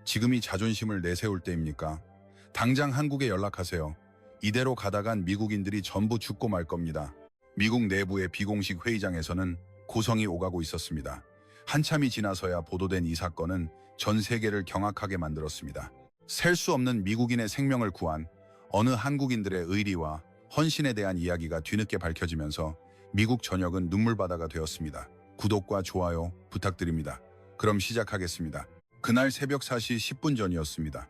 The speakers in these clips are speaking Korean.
지금이 자존심을 내세울 때입니까? 당장 한국에 연락하세요. 이대로 가다간 미국인들이 전부 죽고 말 겁니다. 미국 내부의 비공식 회의장에서는 고성이 오가고 있었습니다. 한참이 지나서야 보도된 이 사건은 전 세계를 경악하게 만들었습니다. 셀 수 없는 미국인의 생명을 구한 어느 한국인들의 의리와 헌신에 대한 이야기가 뒤늦게 밝혀지면서 미국 전역은 눈물바다가 되었습니다. 구독과 좋아요 부탁드립니다. 그럼 시작하겠습니다. 그날 새벽 4시 10분 전이었습니다.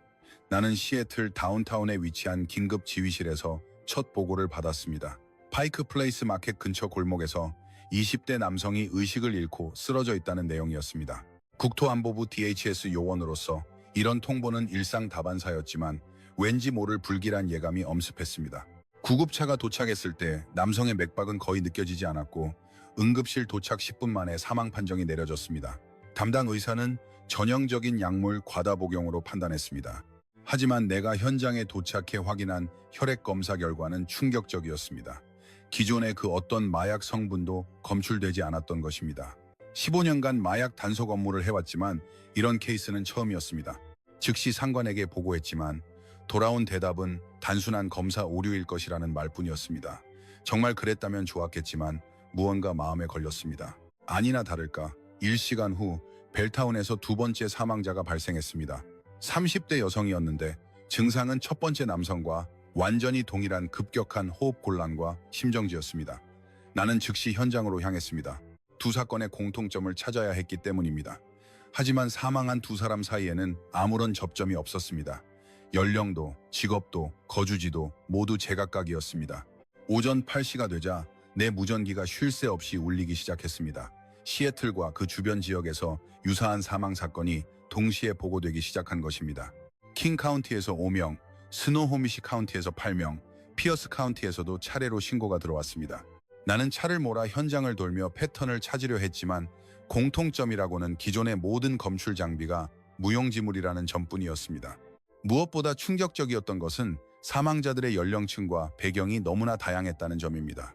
나는 시애틀 다운타운에 위치한 긴급 지휘실에서 첫 보고를 받았습니다. 파이크 플레이스 마켓 근처 골목에서 20대 남성이 의식을 잃고 쓰러져 있다는 내용이었습니다. 국토안보부 DHS 요원으로서 이런 통보는 일상 다반사였지만 왠지 모를 불길한 예감이 엄습했습니다. 구급차가 도착했을 때 남성의 맥박은 거의 느껴지지 않았고 응급실 도착 10분 만에 사망 판정이 내려졌습니다. 담당 의사는 전형적인 약물 과다 복용으로 판단했습니다. 하지만 내가 현장에 도착해 확인한 혈액 검사 결과는 충격적이었습니다. 기존의 그 어떤 마약 성분도 검출되지 않았던 것입니다. 15년간 마약 단속 업무를 해왔지만 이런 케이스는 처음이었습니다. 즉시 상관에게 보고했지만 돌아온 대답은 단순한 검사 오류일 것이라는 말뿐이었습니다. 정말 그랬다면 좋았겠지만 무언가 마음에 걸렸습니다. 아니나 다를까 1시간 후 벨타운에서 두 번째 사망자가 발생했습니다. 30대 여성이었는데 증상은 첫 번째 남성과 완전히 동일한 급격한 호흡 곤란과 심정지였습니다. 나는 즉시 현장으로 향했습니다. 두 사건의 공통점을 찾아야 했기 때문입니다. 하지만 사망한 두 사람 사이에는 아무런 접점이 없었습니다. 연령도, 직업도, 거주지도 모두 제각각이었습니다. 오전 8시가 되자 내 무전기가 쉴 새 없이 울리기 시작했습니다. 시애틀과 그 주변 지역에서 유사한 사망 사건이 동시에 보고되기 시작한 것입니다. 킹 카운티에서 5명, 스노호미시 카운티에서 8명, 피어스 카운티에서도 차례로 신고가 들어왔습니다. 나는 차를 몰아 현장을 돌며 패턴을 찾으려 했지만 공통점이라고는 기존의 모든 검출 장비가 무용지물이라는 점뿐이었습니다. 무엇보다 충격적이었던 것은 사망자들의 연령층과 배경이 너무나 다양했다는 점입니다.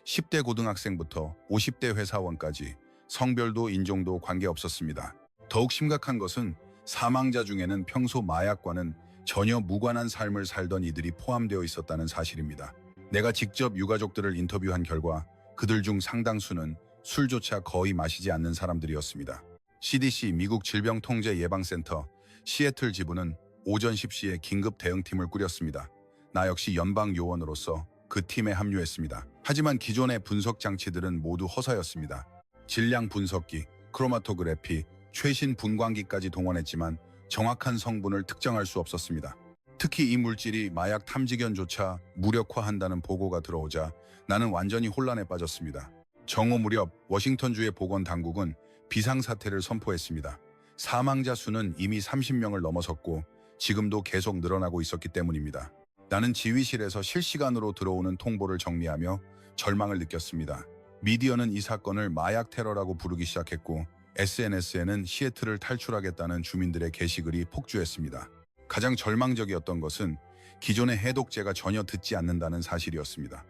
10대 고등학생부터 50대 회사원까지 성별도 인종도 관계없었습니다. 더욱 심각한 것은 사망자 중에는 평소 마약과는 전혀 무관한 삶을 살던 이들이 포함되어 있었다는 사실입니다. 내가 직접 유가족들을 인터뷰한 결과 그들 중 상당수는 술조차 거의 마시지 않는 사람들이었습니다. CDC 미국 질병통제예방센터 시애틀 지부는 오전 10시에 긴급 대응팀을 꾸렸습니다. 나 역시 연방 요원으로서 그 팀에 합류했습니다. 하지만 기존의 분석 장치들은 모두 허사였습니다. 질량 분석기, 크로마토그래피, 최신 분광기까지 동원했지만 정확한 성분을 특정할 수 없었습니다. 특히 이 물질이 마약 탐지견조차 무력화한다는 보고가 들어오자 나는 완전히 혼란에 빠졌습니다. 정오 무렵 워싱턴주의 보건당국은 비상사태를 선포했습니다. 사망자 수는 이미 30명을 넘어섰고 지금도 계속 늘어나고 있었기 때문입니다. 나는 지휘실에서 실시간으로 들어오는 통보를 정리하며 절망을 느꼈습니다. 미디어는 이 사건을 마약 테러라고 부르기 시작했고 SNS에는 시애틀을 탈출하겠다는 주민들의 게시글이 폭주했습니다. 가장 절망적이었던 것은 기존의 해독제가 전혀 듣지 않는다는 사실이었습니다.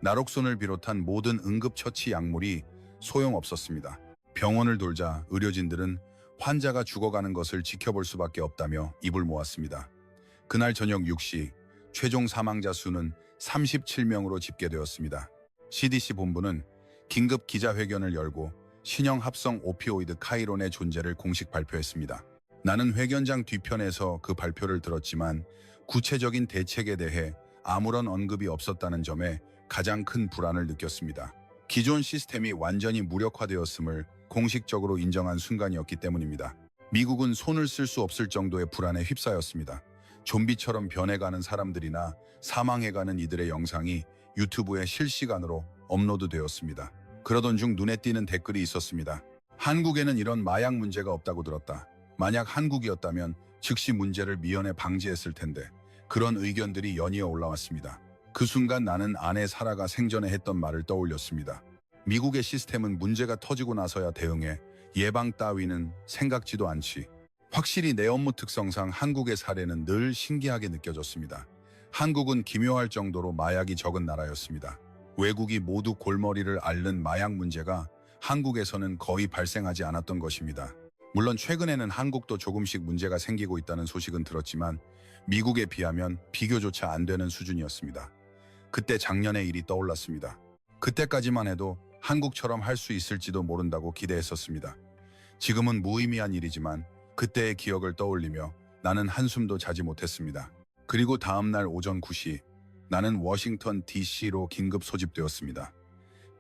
나록손을 비롯한 모든 응급처치 약물이 소용없었습니다. 병원을 돌자 의료진들은 환자가 죽어가는 것을 지켜볼 수밖에 없다며 입을 모았습니다. 그날 저녁 6시 최종 사망자 수는 37명으로 집계되었습니다. CDC 본부는 긴급 기자회견을 열고 신형 합성 오피오이드 카이론의 존재를 공식 발표했습니다. 나는 회견장 뒤편에서 그 발표를 들었지만 구체적인 대책에 대해 아무런 언급이 없었다는 점에 가장 큰 불안을 느꼈습니다. 기존 시스템이 완전히 무력화되었음을 공식적으로 인정한 순간이었기 때문입니다. 미국은 손을 쓸 수 없을 정도의 불안에 휩싸였습니다. 좀비처럼 변해가는 사람들이나 사망해가는 이들의 영상이 유튜브에 실시간으로 업로드되었습니다. 그러던 중 눈에 띄는 댓글이 있었습니다. 한국에는 이런 마약 문제가 없다고 들었다. 만약 한국이었다면 즉시 문제를 미연에 방지했을 텐데. 그런 의견들이 연이어 올라왔습니다. 그 순간 나는 아내 사라가 생전에 했던 말을 떠올렸습니다. 미국의 시스템은 문제가 터지고 나서야 대응해 예방 따위는 생각지도 않지. 확실히 내 업무 특성상 한국의 사례는 늘 신기하게 느껴졌습니다. 한국은 기묘할 정도로 마약이 적은 나라였습니다. 외국이 모두 골머리를 앓는 마약 문제가 한국에서는 거의 발생하지 않았던 것입니다. 물론 최근에는 한국도 조금씩 문제가 생기고 있다는 소식은 들었지만 미국에 비하면 비교조차 안 되는 수준이었습니다. 그때 작년의 일이 떠올랐습니다. 그때까지만 해도 한국처럼 할 수 있을지도 모른다고 기대했었습니다. 지금은 무의미한 일이지만 그때의 기억을 떠올리며 나는 한숨도 자지 못했습니다. 그리고 다음날 오전 9시 나는 워싱턴 DC로 긴급 소집되었습니다.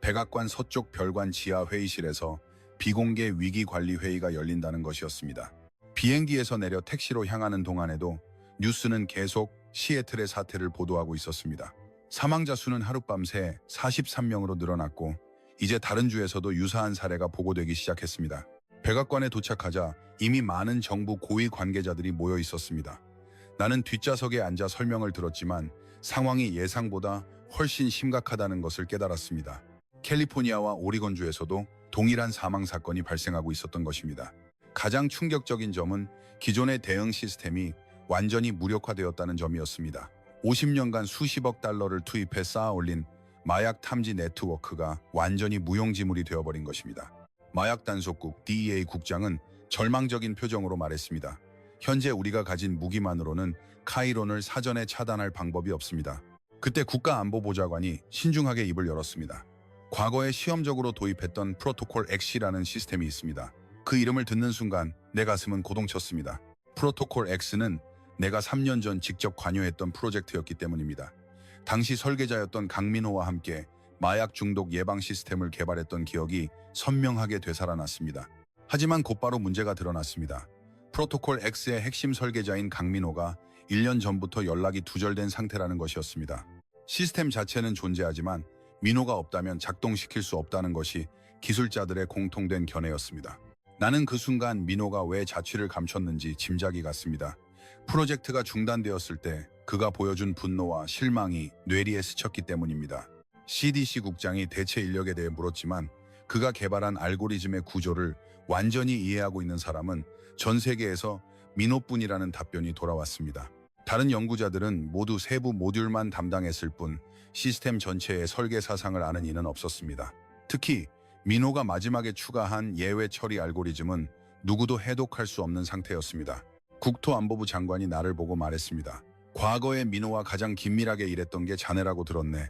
백악관 서쪽 별관 지하 회의실에서 비공개 위기관리 회의가 열린다는 것이었습니다. 비행기에서 내려 택시로 향하는 동안에도 뉴스는 계속 시애틀의 사태를 보도하고 있었습니다. 사망자 수는 하룻밤새 43명으로 늘어났고 이제 다른 주에서도 유사한 사례가 보고되기 시작했습니다. 백악관에 도착하자 이미 많은 정부 고위 관계자들이 모여 있었습니다. 나는 뒷좌석에 앉아 설명을 들었지만 상황이 예상보다 훨씬 심각하다는 것을 깨달았습니다. 캘리포니아와 오리건주에서도 동일한 사망 사건이 발생하고 있었던 것입니다. 가장 충격적인 점은 기존의 대응 시스템이 완전히 무력화되었다는 점이었습니다. 50년간 수십억 달러를 투입해 쌓아올린 마약 탐지 네트워크가 완전히 무용지물이 되어버린 것입니다. 마약 단속국 DEA 국장은 절망적인 표정으로 말했습니다. 현재 우리가 가진 무기만으로는 카이론을 사전에 차단할 방법이 없습니다. 그때 국가안보보좌관이 신중하게 입을 열었습니다. 과거에 시험적으로 도입했던 프로토콜 X라는 시스템이 있습니다. 그 이름을 듣는 순간 내 가슴은 고동쳤습니다. 프로토콜 X는 내가 3년 전 직접 관여했던 프로젝트였기 때문입니다. 당시 설계자였던 강민호와 함께 마약 중독 예방 시스템을 개발했던 기억이 선명하게 되살아났습니다. 하지만 곧바로 문제가 드러났습니다. 프로토콜 X의 핵심 설계자인 강민호가 1년 전부터 연락이 두절된 상태라는 것이었습니다. 시스템 자체는 존재하지만 민호가 없다면 작동시킬 수 없다는 것이 기술자들의 공통된 견해였습니다. 나는 그 순간 민호가 왜 자취를 감췄는지 짐작이 갔습니다. 프로젝트가 중단되었을 때 그가 보여준 분노와 실망이 뇌리에 스쳤기 때문입니다. CDC 국장이 대체 인력에 대해 물었지만 그가 개발한 알고리즘의 구조를 완전히 이해하고 있는 사람은 전 세계에서 민호뿐이라는 답변이 돌아왔습니다. 다른 연구자들은 모두 세부 모듈만 담당했을 뿐 시스템 전체의 설계 사상을 아는 이는 없었습니다. 특히 민호가 마지막에 추가한 예외 처리 알고리즘은 누구도 해독할 수 없는 상태였습니다. 국토안보부 장관이 나를 보고 말했습니다. 과거에 민호와 가장 긴밀하게 일했던 게 자네라고 들었네.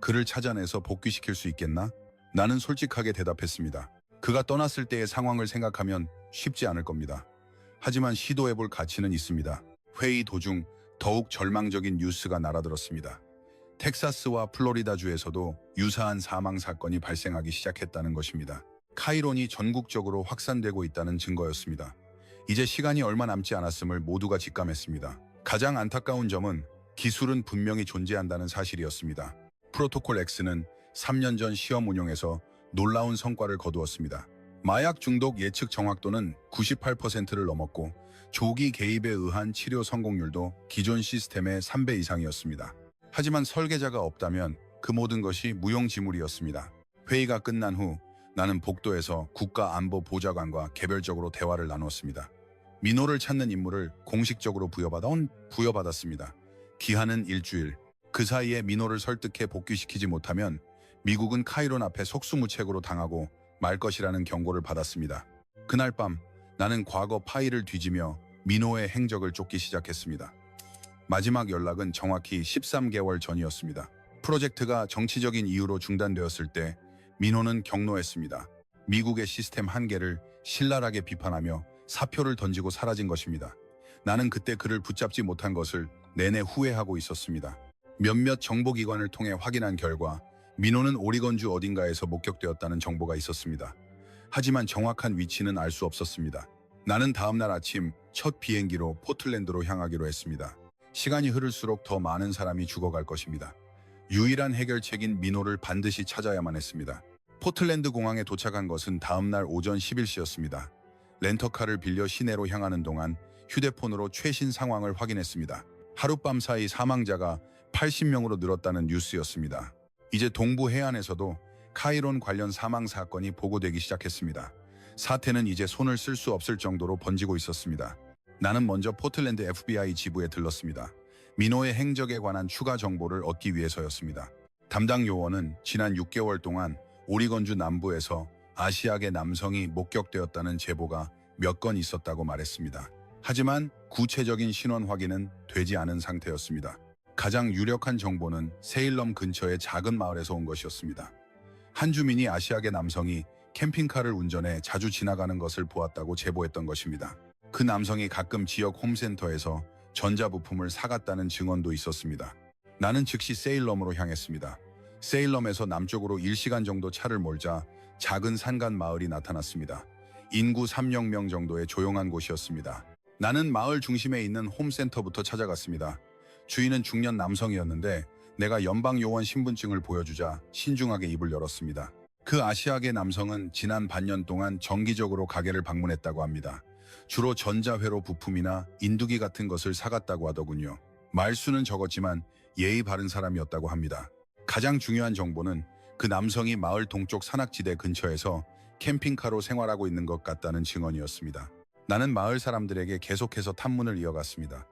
그를 찾아내서 복귀시킬 수 있겠나? 나는 솔직하게 대답했습니다. 그가 떠났을 때의 상황을 생각하면 쉽지 않을 겁니다. 하지만 시도해볼 가치는 있습니다. 회의 도중 더욱 절망적인 뉴스가 날아들었습니다. 텍사스와 플로리다주에서도 유사한 사망 사건이 발생하기 시작했다는 것입니다. 카이론이 전국적으로 확산되고 있다는 증거였습니다. 이제 시간이 얼마 남지 않았음을 모두가 직감했습니다. 가장 안타까운 점은 기술은 분명히 존재한다는 사실이었습니다. 프로토콜 X는 3년 전 시험 운용에서 놀라운 성과를 거두었습니다. 마약 중독 예측 정확도는 98%를 넘었고 조기 개입에 의한 치료 성공률도 기존 시스템의 3배 이상이었습니다. 하지만 설계자가 없다면 그 모든 것이 무용지물이었습니다. 회의가 끝난 후 나는 복도에서 국가안보보좌관과 개별적으로 대화를 나누었습니다. 민호를 찾는 임무를 공식적으로 부여받았습니다. 기한은 일주일. 그 사이에 민호를 설득해 복귀시키지 못하면 미국은 카이론 앞에 속수무책으로 당하고 말 것이라는 경고를 받았습니다. 그날 밤 나는 과거 파일을 뒤지며 민호의 행적을 쫓기 시작했습니다. 마지막 연락은 정확히 13개월 전이었습니다. 프로젝트가 정치적인 이유로 중단되었을 때 민호는 경로했습니다. 미국의 시스템 한계를 신랄하게 비판하며 사표를 던지고 사라진 것입니다. 나는 그때 그를 붙잡지 못한 것을 내내 후회하고 있었습니다. 몇몇 정보기관을 통해 확인한 결과 민호는 오리건주 어딘가에서 목격되었다는 정보가 있었습니다. 하지만 정확한 위치는 알 수 없었습니다. 나는 다음날 아침 첫 비행기로 포틀랜드로 향하기로 했습니다. 시간이 흐를수록 더 많은 사람이 죽어갈 것입니다. 유일한 해결책인 민호를 반드시 찾아야만 했습니다. 포틀랜드 공항에 도착한 것은 다음날 오전 11시였습니다. 렌터카를 빌려 시내로 향하는 동안 휴대폰으로 최신 상황을 확인했습니다. 하룻밤 사이 사망자가 80명으로 늘었다는 뉴스였습니다. 이제 동부 해안에서도 카이론 관련 사망 사건이 보고되기 시작했습니다. 사태는 이제 손을 쓸 수 없을 정도로 번지고 있었습니다. 나는 먼저 포틀랜드 FBI 지부에 들렀습니다. 민호의 행적에 관한 추가 정보를 얻기 위해서였습니다. 담당 요원은 지난 6개월 동안 오리건주 남부에서 아시아계 남성이 목격되었다는 제보가 몇 건 있었다고 말했습니다. 하지만 구체적인 신원 확인은 되지 않은 상태였습니다. 가장 유력한 정보는 세일럼 근처의 작은 마을에서 온 것이었습니다. 한 주민이 아시아계 남성이 캠핑카를 운전해 자주 지나가는 것을 보았다고 제보했던 것입니다. 그 남성이 가끔 지역 홈센터에서 전자부품을 사갔다는 증언도 있었습니다. 나는 즉시 세일럼으로 향했습니다. 세일럼에서 남쪽으로 1시간 정도 차를 몰자 작은 산간 마을이 나타났습니다. 인구 3,000명 정도의 조용한 곳이었습니다. 나는 마을 중심에 있는 홈센터부터 찾아갔습니다. 주인은 중년 남성이었는데 내가 연방요원 신분증을 보여주자 신중하게 입을 열었습니다. 그 아시아계 남성은 지난 반년 동안 정기적으로 가게를 방문했다고 합니다. 주로 전자회로 부품이나 인두기 같은 것을 사갔다고 하더군요. 말수는 적었지만 예의 바른 사람이었다고 합니다. 가장 중요한 정보는 그 남성이 마을 동쪽 산악지대 근처에서 캠핑카로 생활하고 있는 것 같다는 증언이었습니다. 나는 마을 사람들에게 계속해서 탐문을 이어갔습니다.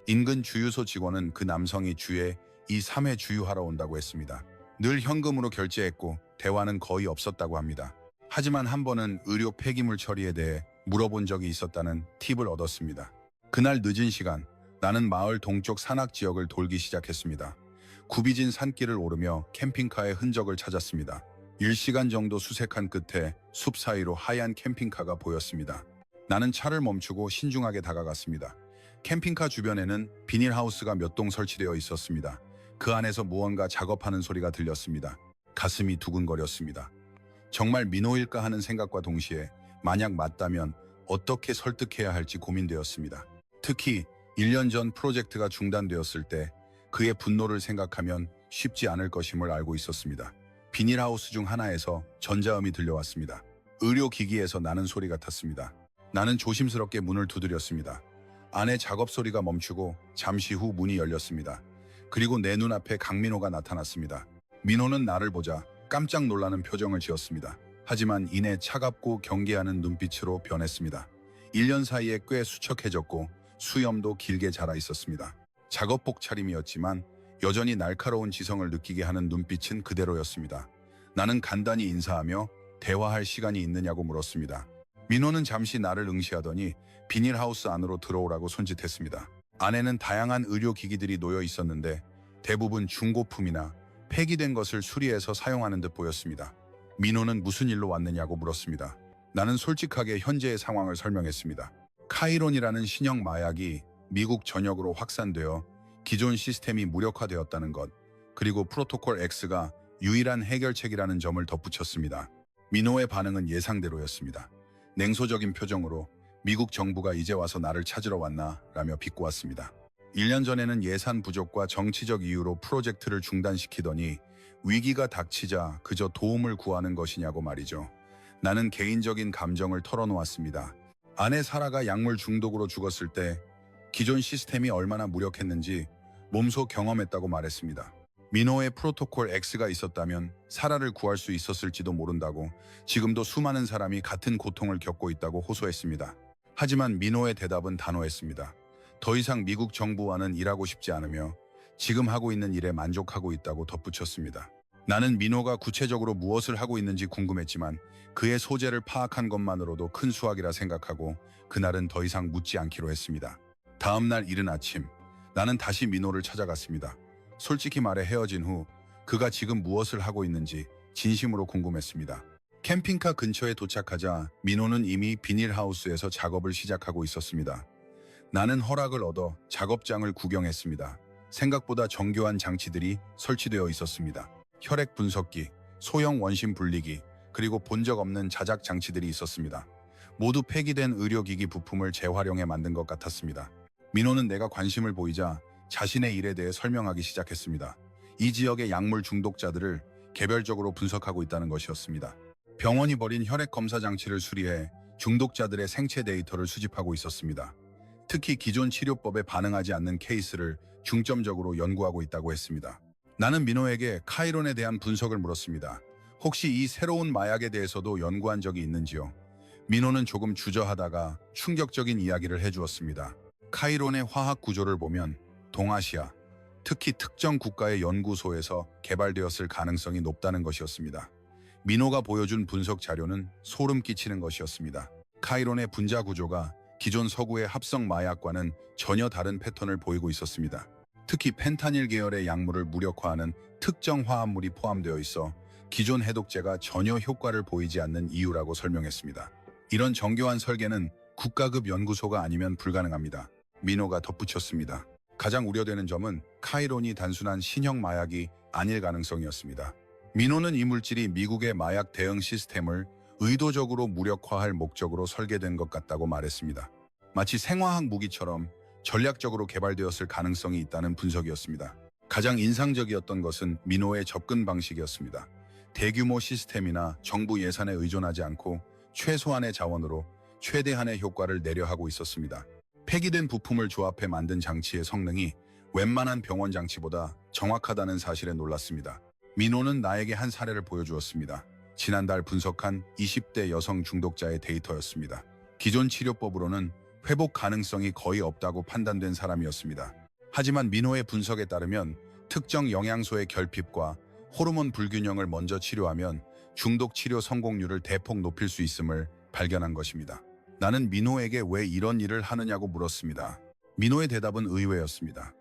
인근 주유소 직원은 그 남성이 주에 2, 3회 주유하러 온다고 했습니다. 늘 현금으로 결제했고 대화는 거의 없었다고 합니다. 하지만 한 번은 의료 폐기물 처리에 대해 물어본 적이 있었다는 팁을 얻었습니다. 그날 늦은 시간, 나는 마을 동쪽 산악 지역을 돌기 시작했습니다. 굽이진 산길을 오르며 캠핑카의 흔적을 찾았습니다. 1시간 정도 수색한 끝에 숲 사이로 하얀 캠핑카가 보였습니다. 나는 차를 멈추고 신중하게 다가갔습니다. 캠핑카 주변에는 비닐하우스가 몇 동 설치되어 있었습니다. 그 안에서 무언가 작업하는 소리가 들렸습니다. 가슴이 두근거렸습니다. 정말 민호일까 하는 생각과 동시에 만약 맞다면 어떻게 설득해야 할지 고민되었습니다. 특히 1년 전 프로젝트가 중단되었을 때 그의 분노를 생각하면 쉽지 않을 것임을 알고 있었습니다. 비닐하우스 중 하나에서 전자음이 들려왔습니다. 의료기기에서 나는 소리 같았습니다. 나는 조심스럽게 문을 두드렸습니다. 안에 작업 소리가 멈추고 잠시 후 문이 열렸습니다. 그리고 내 눈앞에 강민호가 나타났습니다. 민호는 나를 보자 깜짝 놀라는 표정을 지었습니다. 하지만 이내 차갑고 경계하는 눈빛으로 변했습니다. 1년 사이에 꽤 수척해졌고 수염도 길게 자라 있었습니다. 작업복 차림이었지만 여전히 날카로운 지성을 느끼게 하는 눈빛은 그대로였습니다. 나는 간단히 인사하며 대화할 시간이 있느냐고 물었습니다. 민호는 잠시 나를 응시하더니 비닐하우스 안으로 들어오라고 손짓했습니다. 안에는 다양한 의료기기들이 놓여 있었는데 대부분 중고품이나 폐기된 것을 수리해서 사용하는 듯 보였습니다. 민호는 무슨 일로 왔느냐고 물었습니다. 나는 솔직하게 현재의 상황을 설명했습니다. 카이론이라는 신형 마약이 미국 전역으로 확산되어 기존 시스템이 무력화되었다는 것, 그리고 프로토콜 X가 유일한 해결책이라는 점을 덧붙였습니다. 민호의 반응은 예상대로였습니다. 냉소적인 표정으로 미국 정부가 이제 와서 나를 찾으러 왔나 라며 비꼬았습니다. 1년 전에는 예산 부족과 정치적 이유로 프로젝트를 중단시키더니 위기가 닥치자 그저 도움을 구하는 것이냐고 말이죠. 나는 개인적인 감정을 털어놓았습니다. 아내 사라가 약물 중독으로 죽었을 때 기존 시스템이 얼마나 무력했는지 몸소 경험했다고 말했습니다. 민호의 프로토콜 X가 있었다면 사라를 구할 수 있었을지도 모른다고, 지금도 수많은 사람이 같은 고통을 겪고 있다고 호소했습니다. 하지만 민호의 대답은 단호했습니다. 더 이상 미국 정부와는 일하고 싶지 않으며 지금 하고 있는 일에 만족하고 있다고 덧붙였습니다. 나는 민호가 구체적으로 무엇을 하고 있는지 궁금했지만 그의 소재를 파악한 것만으로도 큰 수확이라 생각하고 그날은 더 이상 묻지 않기로 했습니다. 다음 날 이른 아침, 나는 다시 민호를 찾아갔습니다. 솔직히 말해 헤어진 후 그가 지금 무엇을 하고 있는지 진심으로 궁금했습니다. 캠핑카 근처에 도착하자 민호는 이미 비닐하우스에서 작업을 시작하고 있었습니다. 나는 허락을 얻어 작업장을 구경했습니다. 생각보다 정교한 장치들이 설치되어 있었습니다. 혈액 분석기, 소형 원심 분리기, 그리고 본 적 없는 자작 장치들이 있었습니다. 모두 폐기된 의료기기 부품을 재활용해 만든 것 같았습니다. 민호는 내가 관심을 보이자 자신의 일에 대해 설명하기 시작했습니다. 이 지역의 약물 중독자들을 개별적으로 분석하고 있다는 것이었습니다. 병원이 버린 혈액 검사 장치를 수리해 중독자들의 생체 데이터를 수집하고 있었습니다. 특히 기존 치료법에 반응하지 않는 케이스를 중점적으로 연구하고 있다고 했습니다. 나는 민호에게 카이론에 대한 분석을 물었습니다. 혹시 이 새로운 마약에 대해서도 연구한 적이 있는지요? 민호는 조금 주저하다가 충격적인 이야기를 해주었습니다. 카이론의 화학 구조를 보면 동아시아, 특히 특정 국가의 연구소에서 개발되었을 가능성이 높다는 것이었습니다. 민호가 보여준 분석 자료는 소름 끼치는 것이었습니다. 카이론의 분자 구조가 기존 서구의 합성 마약과는 전혀 다른 패턴을 보이고 있었습니다. 특히 펜타닐 계열의 약물을 무력화하는 특정 화합물이 포함되어 있어 기존 해독제가 전혀 효과를 보이지 않는 이유라고 설명했습니다. 이런 정교한 설계는 국가급 연구소가 아니면 불가능합니다. 민호가 덧붙였습니다. 가장 우려되는 점은 카이론이 단순한 신형 마약이 아닐 가능성이었습니다. 민호는 이 물질이 미국의 마약 대응 시스템을 의도적으로 무력화할 목적으로 설계된 것 같다고 말했습니다. 마치 생화학 무기처럼 전략적으로 개발되었을 가능성이 있다는 분석이었습니다. 가장 인상적이었던 것은 민호의 접근 방식이었습니다. 대규모 시스템이나 정부 예산에 의존하지 않고 최소한의 자원으로 최대한의 효과를 내려 하고 있었습니다. 폐기된 부품을 조합해 만든 장치의 성능이 웬만한 병원 장치보다 정확하다는 사실에 놀랐습니다. 민호는 나에게 한 사례를 보여주었습니다. 지난달 분석한 20대 여성 중독자의 데이터였습니다. 기존 치료법으로는 회복 가능성이 거의 없다고 판단된 사람이었습니다. 하지만 민호의 분석에 따르면 특정 영양소의 결핍과 호르몬 불균형을 먼저 치료하면 중독 치료 성공률을 대폭 높일 수 있음을 발견한 것입니다. 나는 민호에게 왜 이런 일을 하느냐고 물었습니다. 민호의 대답은 의외였습니다.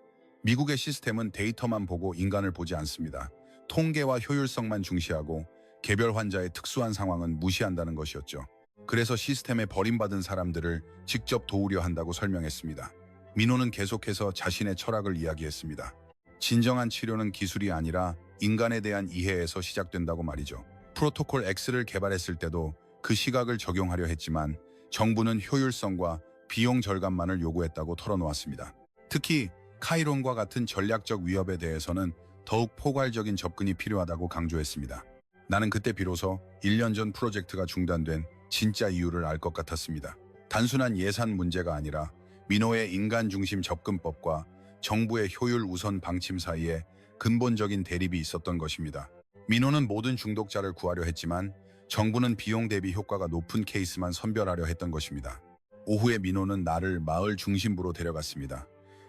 미국의 시스템은 데이터만 보고 인간을 보지 않습니다. 통계와 효율성만 중시하고 개별 환자의 특수한 상황은 무시한다는 것이었죠. 그래서 시스템에 버림받은 사람들을 직접 도우려 한다고 설명했습니다. 민호는 계속해서 자신의 철학을 이야기했습니다. 진정한 치료는 기술이 아니라 인간에 대한 이해에서 시작된다고 말이죠. 프로토콜 X를 개발했을 때도 그 시각을 적용하려 했지만 정부는 효율성과 비용 절감만을 요구했다고 털어놓았습니다. 특히 카이론과 같은 전략적 위협에 대해서는 더욱 포괄적인 접근이 필요하다고 강조했습니다. 나는 그때 비로소 1년 전 프로젝트가 중단된 진짜 이유를 알 것 같았습니다. 단순한 예산 문제가 아니라 민호의 인간 중심 접근법과 정부의 효율 우선 방침 사이에 근본적인 대립이 있었던 것입니다. 민호는 모든 중독자를 구하려 했지만 정부는 비용 대비 효과가 높은 케이스만 선별하려 했던 것입니다. 오후에 민호는 나를 마을 중심부로 데려갔습니다.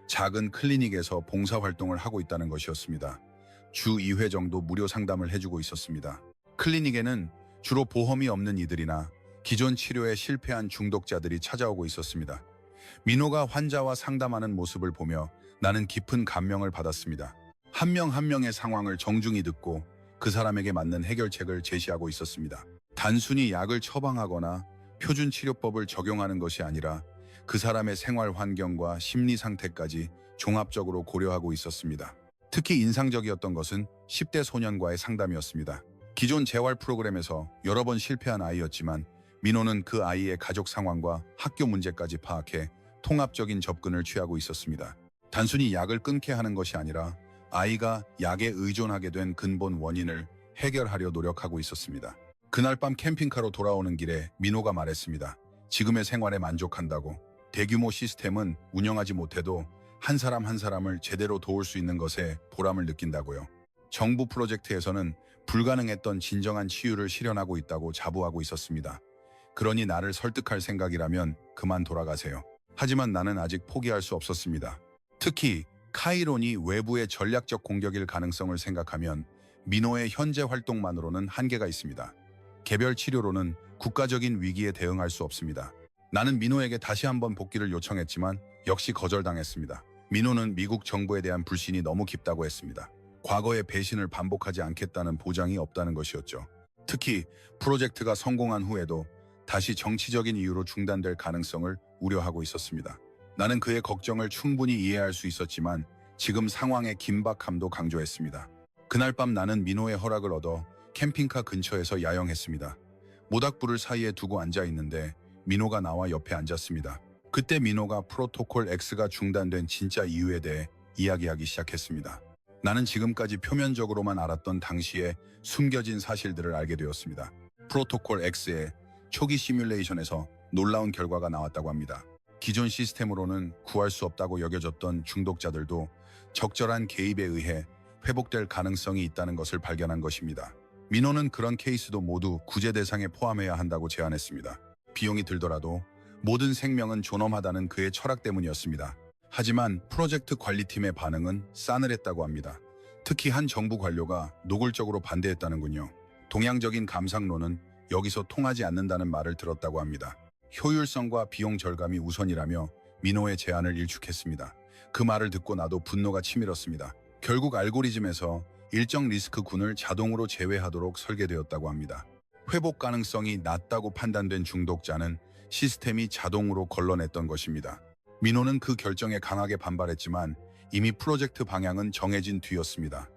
작은 클리닉에서 봉사활동을 하고 있다는 것이었습니다. 주 2회 정도 무료 상담을 해주고 있었습니다. 클리닉에는 주로 보험이 없는 이들이나 기존 치료에 실패한 중독자들이 찾아오고 있었습니다. 민호가 환자와 상담하는 모습을 보며 나는 깊은 감명을 받았습니다. 한 명 한 명의 상황을 정중히 듣고 그 사람에게 맞는 해결책을 제시하고 있었습니다. 단순히 약을 처방하거나 표준 치료법을 적용하는 것이 아니라 그 사람의 생활 환경과 심리 상태까지 종합적으로 고려하고 있었습니다. 특히 인상적이었던 것은 10대 소년과의 상담이었습니다. 기존 재활 프로그램에서 여러 번 실패한 아이였지만 민호는 그 아이의 가족 상황과 학교 문제까지 파악해 통합적인 접근을 취하고 있었습니다. 단순히 약을 끊게 하는 것이 아니라 아이가 약에 의존하게 된 근본 원인을 해결하려 노력하고 있었습니다. 그날 밤 캠핑카로 돌아오는 길에 민호가 말했습니다. 지금의 생활에 만족한다고. 대규모 시스템은 운영하지 못해도 한 사람 한 사람을 제대로 도울 수 있는 것에 보람을 느낀다고요. 정부 프로젝트에서는 불가능했던 진정한 치유를 실현하고 있다고 자부하고 있었습니다. 그러니 나를 설득할 생각이라면 그만 돌아가세요. 하지만 나는 아직 포기할 수 없었습니다. 특히 카이론이 외부의 전략적 공격일 가능성을 생각하면 민호의 현재 활동만으로는 한계가 있습니다. 개별 치료로는 국가적인 위기에 대응할 수 없습니다. 나는 민호에게 다시 한번 복귀를 요청했지만 역시 거절당했습니다. 민호는 미국 정부에 대한 불신이 너무 깊다고 했습니다. 과거의 배신을 반복하지 않겠다는 보장이 없다는 것이었죠. 특히 프로젝트가 성공한 후에도 다시 정치적인 이유로 중단될 가능성을 우려하고 있었습니다. 나는 그의 걱정을 충분히 이해할 수 있었지만 지금 상황의 긴박함도 강조했습니다. 그날 밤 나는 민호의 허락을 얻어 캠핑카 근처에서 야영했습니다. 모닥불을 사이에 두고 앉아 있는데 민호가 나와 옆에 앉았습니다. 그때 민호가 프로토콜 X가 중단된 진짜 이유에 대해 이야기하기 시작했습니다. 나는 지금까지 표면적으로만 알았던 당시의 숨겨진 사실들을 알게 되었습니다. 프로토콜 X의 초기 시뮬레이션에서 놀라운 결과가 나왔다고 합니다. 기존 시스템으로는 구할 수 없다고 여겨졌던 중독자들도 적절한 개입에 의해 회복될 가능성이 있다는 것을 발견한 것입니다. 민호는 그런 케이스도 모두 구제 대상에 포함해야 한다고 제안했습니다. 비용이 들더라도 모든 생명은 존엄하다는 그의 철학 때문이었습니다. 하지만 프로젝트 관리팀의 반응은 싸늘했다고 합니다. 특히 한 정부 관료가 노골적으로 반대했다는군요. 동양적인 감상론은 여기서 통하지 않는다는 말을 들었다고 합니다. 효율성과 비용 절감이 우선이라며 민호의 제안을 일축했습니다. 그 말을 듣고 나도 분노가 치밀었습니다. 결국 알고리즘에서 일정 리스크군을 자동으로 제외하도록 설계되었다고 합니다. 회복 가능성이 낮다고 판단된 중독자는 시스템이 자동으로 걸러냈던 것입니다. 민호는 그 결정에 강하게 반발했지만 이미 프로젝트 방향은 정해진 뒤였습니다.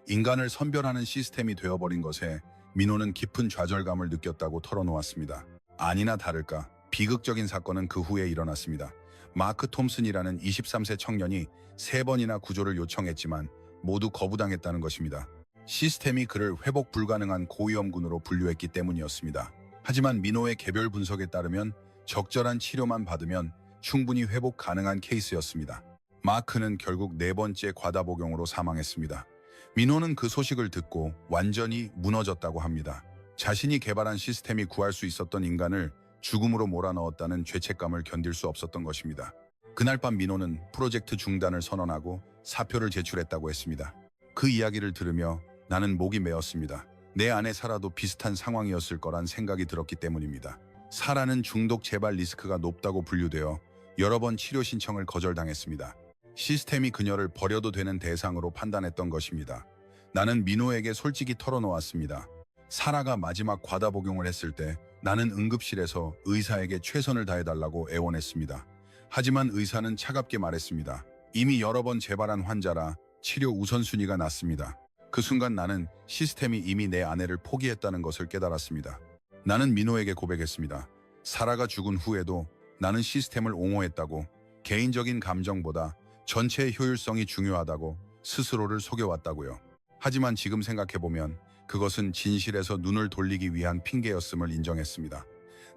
인간을 선별하는 시스템이 되어버린 것에 민호는 깊은 좌절감을 느꼈다고 털어놓았습니다. 아니나 다를까 비극적인 사건은 그 후에 일어났습니다. 마크 톰슨이라는 23세 청년이 3번이나 구조를 요청했지만 모두 거부당했다는 것입니다. 시스템이 그를 회복 불가능한 고위험군으로 분류했기 때문이었습니다. 하지만 민호의 개별 분석에 따르면 적절한 치료만 받으면 충분히 회복 가능한 케이스였습니다. 마크는 결국 4번째 과다 복용으로 사망했습니다. 민호는 그 소식을 듣고 완전히 무너졌다고 합니다. 자신이 개발한 시스템이 구할 수 있었던 인간을 죽음으로 몰아넣었다는 죄책감을 견딜 수 없었던 것입니다. 그날 밤 민호는 프로젝트 중단을 선언하고 사표를 제출했다고 했습니다. 그 이야기를 들으며 나는 목이 메었습니다. 내 안에 살아도 비슷한 상황이었을 거란 생각이 들었기 때문입니다. 사라는 중독 재발 리스크가 높다고 분류되어 여러 번 치료 신청을 거절당했습니다. 시스템이 그녀를 버려도 되는 대상으로 판단했던 것입니다. 나는 민호에게 솔직히 털어놓았습니다. 사라가 마지막 과다 복용을 했을 때 나는 응급실에서 의사에게 최선을 다해달라고 애원했습니다. 하지만 의사는 차갑게 말했습니다. 이미 여러 번 재발한 환자라 치료 우선순위가 낮습니다. 그 순간 나는 시스템이 이미 내 아내를 포기했다는 것을 깨달았습니다. 나는 민호에게 고백했습니다. 사라가 죽은 후에도 나는 시스템을 옹호했다고, 개인적인 감정보다 전체의 효율성이 중요하다고 스스로를 속여왔다고요. 하지만 지금 생각해보면 그것은 진실에서 눈을 돌리기 위한 핑계였음을 인정했습니다.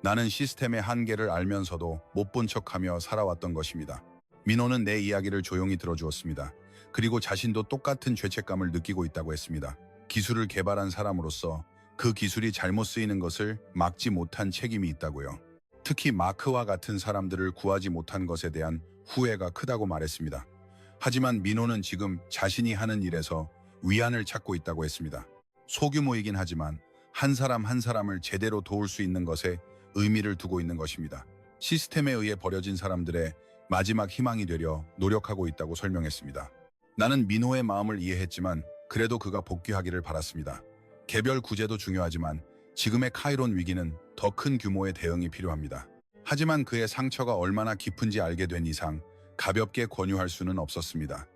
나는 시스템의 한계를 알면서도 못 본 척하며 살아왔던 것입니다. 민호는 내 이야기를 조용히 들어주었습니다. 그리고 자신도 똑같은 죄책감을 느끼고 있다고 했습니다. 기술을 개발한 사람으로서 그 기술이 잘못 쓰이는 것을 막지 못한 책임이 있다고요. 특히 마크와 같은 사람들을 구하지 못한 것에 대한 후회가 크다고 말했습니다. 하지만 민호는 지금 자신이 하는 일에서 위안을 찾고 있다고 했습니다. 소규모이긴 하지만 한 사람 한 사람을 제대로 도울 수 있는 것에 의미를 두고 있는 것입니다. 시스템에 의해 버려진 사람들의 마지막 희망이 되려 노력하고 있다고 설명했습니다. 나는 민호의 마음을 이해했지만 그래도 그가 복귀하기를 바랐습니다. 개별 구제도 중요하지만 지금의 카이론 위기는 더 큰 규모의 대응이 필요합니다. 하지만 그의 상처가 얼마나 깊은지 알게 된 이상 가볍게 권유할 수는 없었습니다.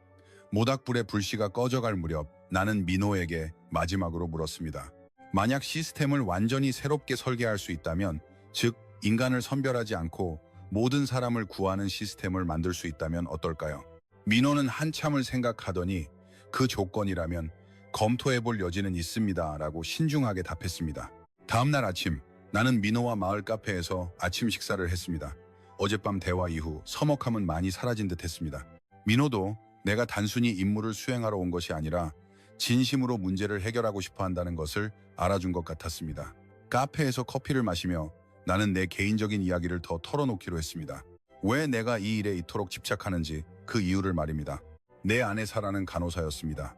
모닥불의 불씨가 꺼져갈 무렵 나는 민호에게 마지막으로 물었습니다. 만약 시스템을 완전히 새롭게 설계할 수 있다면, 즉 인간을 선별하지 않고 모든 사람을 구하는 시스템을 만들 수 있다면 어떨까요? 민호는 한참을 생각하더니 그 조건이라면 검토해볼 여지는 있습니다 라고 신중하게 답했습니다. 다음날 아침 나는 민호와 마을 카페에서 아침 식사를 했습니다. 어젯밤 대화 이후 서먹함은 많이 사라진 듯 했습니다. 민호도 내가 단순히 임무를 수행하러 온 것이 아니라 진심으로 문제를 해결하고 싶어 한다는 것을 알아준 것 같았습니다. 카페에서 커피를 마시며 나는 내 개인적인 이야기를 더 털어놓기로 했습니다. 왜 내가 이 일에 이토록 집착하는지 그 이유를 말입니다. 내 아내 사라는 간호사였습니다.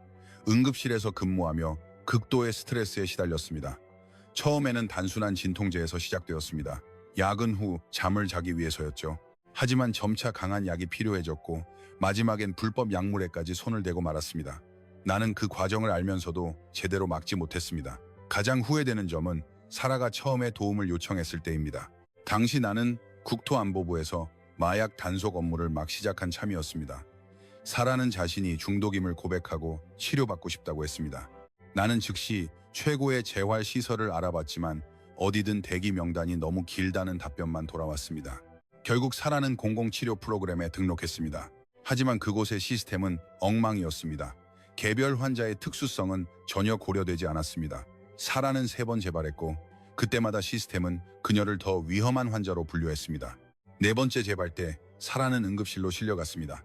응급실에서 근무하며 극도의 스트레스에 시달렸습니다. 처음에는 단순한 진통제에서 시작되었습니다. 야근 후 잠을 자기 위해서였죠. 하지만 점차 강한 약이 필요해졌고 마지막엔 불법 약물에까지 손을 대고 말았습니다. 나는 그 과정을 알면서도 제대로 막지 못했습니다. 가장 후회되는 점은 사라가 처음에 도움을 요청했을 때입니다. 당시 나는 국토안보부에서 마약 단속 업무를 막 시작한 참이었습니다. 사라는 자신이 중독임을 고백하고 치료받고 싶다고 했습니다. 나는 즉시 최고의 재활 시설을 알아봤지만 어디든 대기 명단이 너무 길다는 답변만 돌아왔습니다. 결국 사라는 공공치료 프로그램에 등록했습니다. 하지만 그곳의 시스템은 엉망이었습니다. 개별 환자의 특수성은 전혀 고려되지 않았습니다. 사라는 3번 재발했고 그때마다 시스템은 그녀를 더 위험한 환자로 분류했습니다. 4번째 재발 때 사라는 응급실로 실려갔습니다.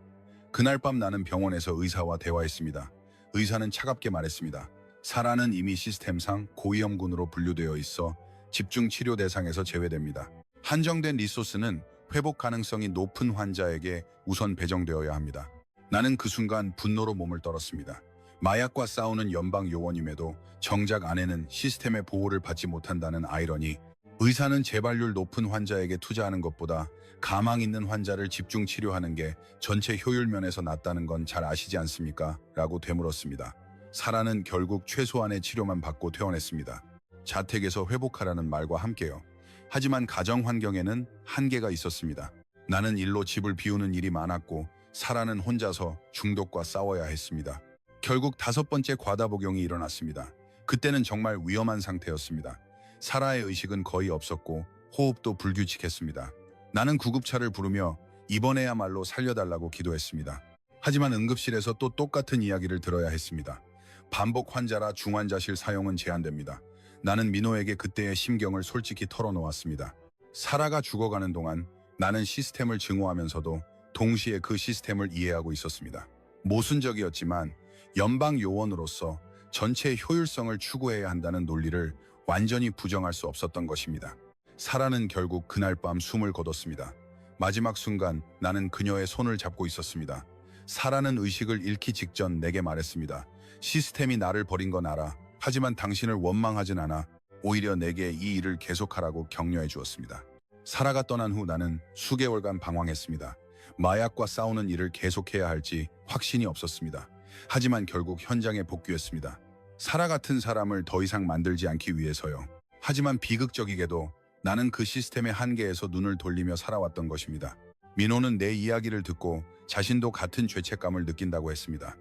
그날 밤 나는 병원에서 의사와 대화했습니다. 의사는 차갑게 말했습니다. 사라는 이미 시스템상 고위험군으로 분류되어 있어 집중 치료 대상에서 제외됩니다. 한정된 리소스는 회복 가능성이 높은 환자에게 우선 배정되어야 합니다. 나는 그 순간 분노로 몸을 떨었습니다. 마약과 싸우는 연방 요원임에도 정작 아내는 시스템의 보호를 받지 못한다는 아이러니. 의사는 재발률 높은 환자에게 투자하는 것보다 가망 있는 환자를 집중 치료하는 게 전체 효율 면에서 낫다는 건 잘 아시지 않습니까? 라고 되물었습니다. 사라는 결국 최소한의 치료만 받고 퇴원했습니다. 자택에서 회복하라는 말과 함께요. 하지만 가정 환경에는 한계가 있었습니다. 나는 일로 집을 비우는 일이 많았고 사라는 혼자서 중독과 싸워야 했습니다. 결국 5번째 과다 복용이 일어났습니다. 그때는 정말 위험한 상태였습니다. 사라의 의식은 거의 없었고 호흡도 불규칙했습니다. 나는 구급차를 부르며 이번에야말로 살려달라고 기도했습니다. 하지만 응급실에서 또 똑같은 이야기를 들어야 했습니다. 반복 환자라 중환자실 사용은 제한됩니다. 나는 민호에게 그때의 심경을 솔직히 털어놓았습니다. 사라가 죽어가는 동안 나는 시스템을 증오하면서도 동시에 그 시스템을 이해하고 있었습니다. 모순적이었지만 연방 요원으로서 전체 효율성을 추구해야 한다는 논리를 완전히 부정할 수 없었던 것입니다. 사라는 결국 그날 밤 숨을 거뒀습니다. 마지막 순간 나는 그녀의 손을 잡고 있었습니다. 사라는 의식을 잃기 직전 내게 말했습니다. 시스템이 나를 버린 건 알아. 하지만 당신을 원망하진 않아. 오히려 내게 이 일을 계속하라고 격려해 주었습니다. 사라가 떠난 후 나는 수개월간 방황했습니다. 마약과 싸우는 일을 계속해야 할지 확신이 없었습니다. 하지만 결국 현장에 복귀했습니다. 사라 같은 사람을 더 이상 만들지 않기 위해서요. 하지만 비극적이게도 나는 그 시스템의 한계에서 눈을 돌리며 살아왔던 것입니다. 민호는 내 이야기를 듣고 자신도 같은 죄책감을 느낀다고 했습니다.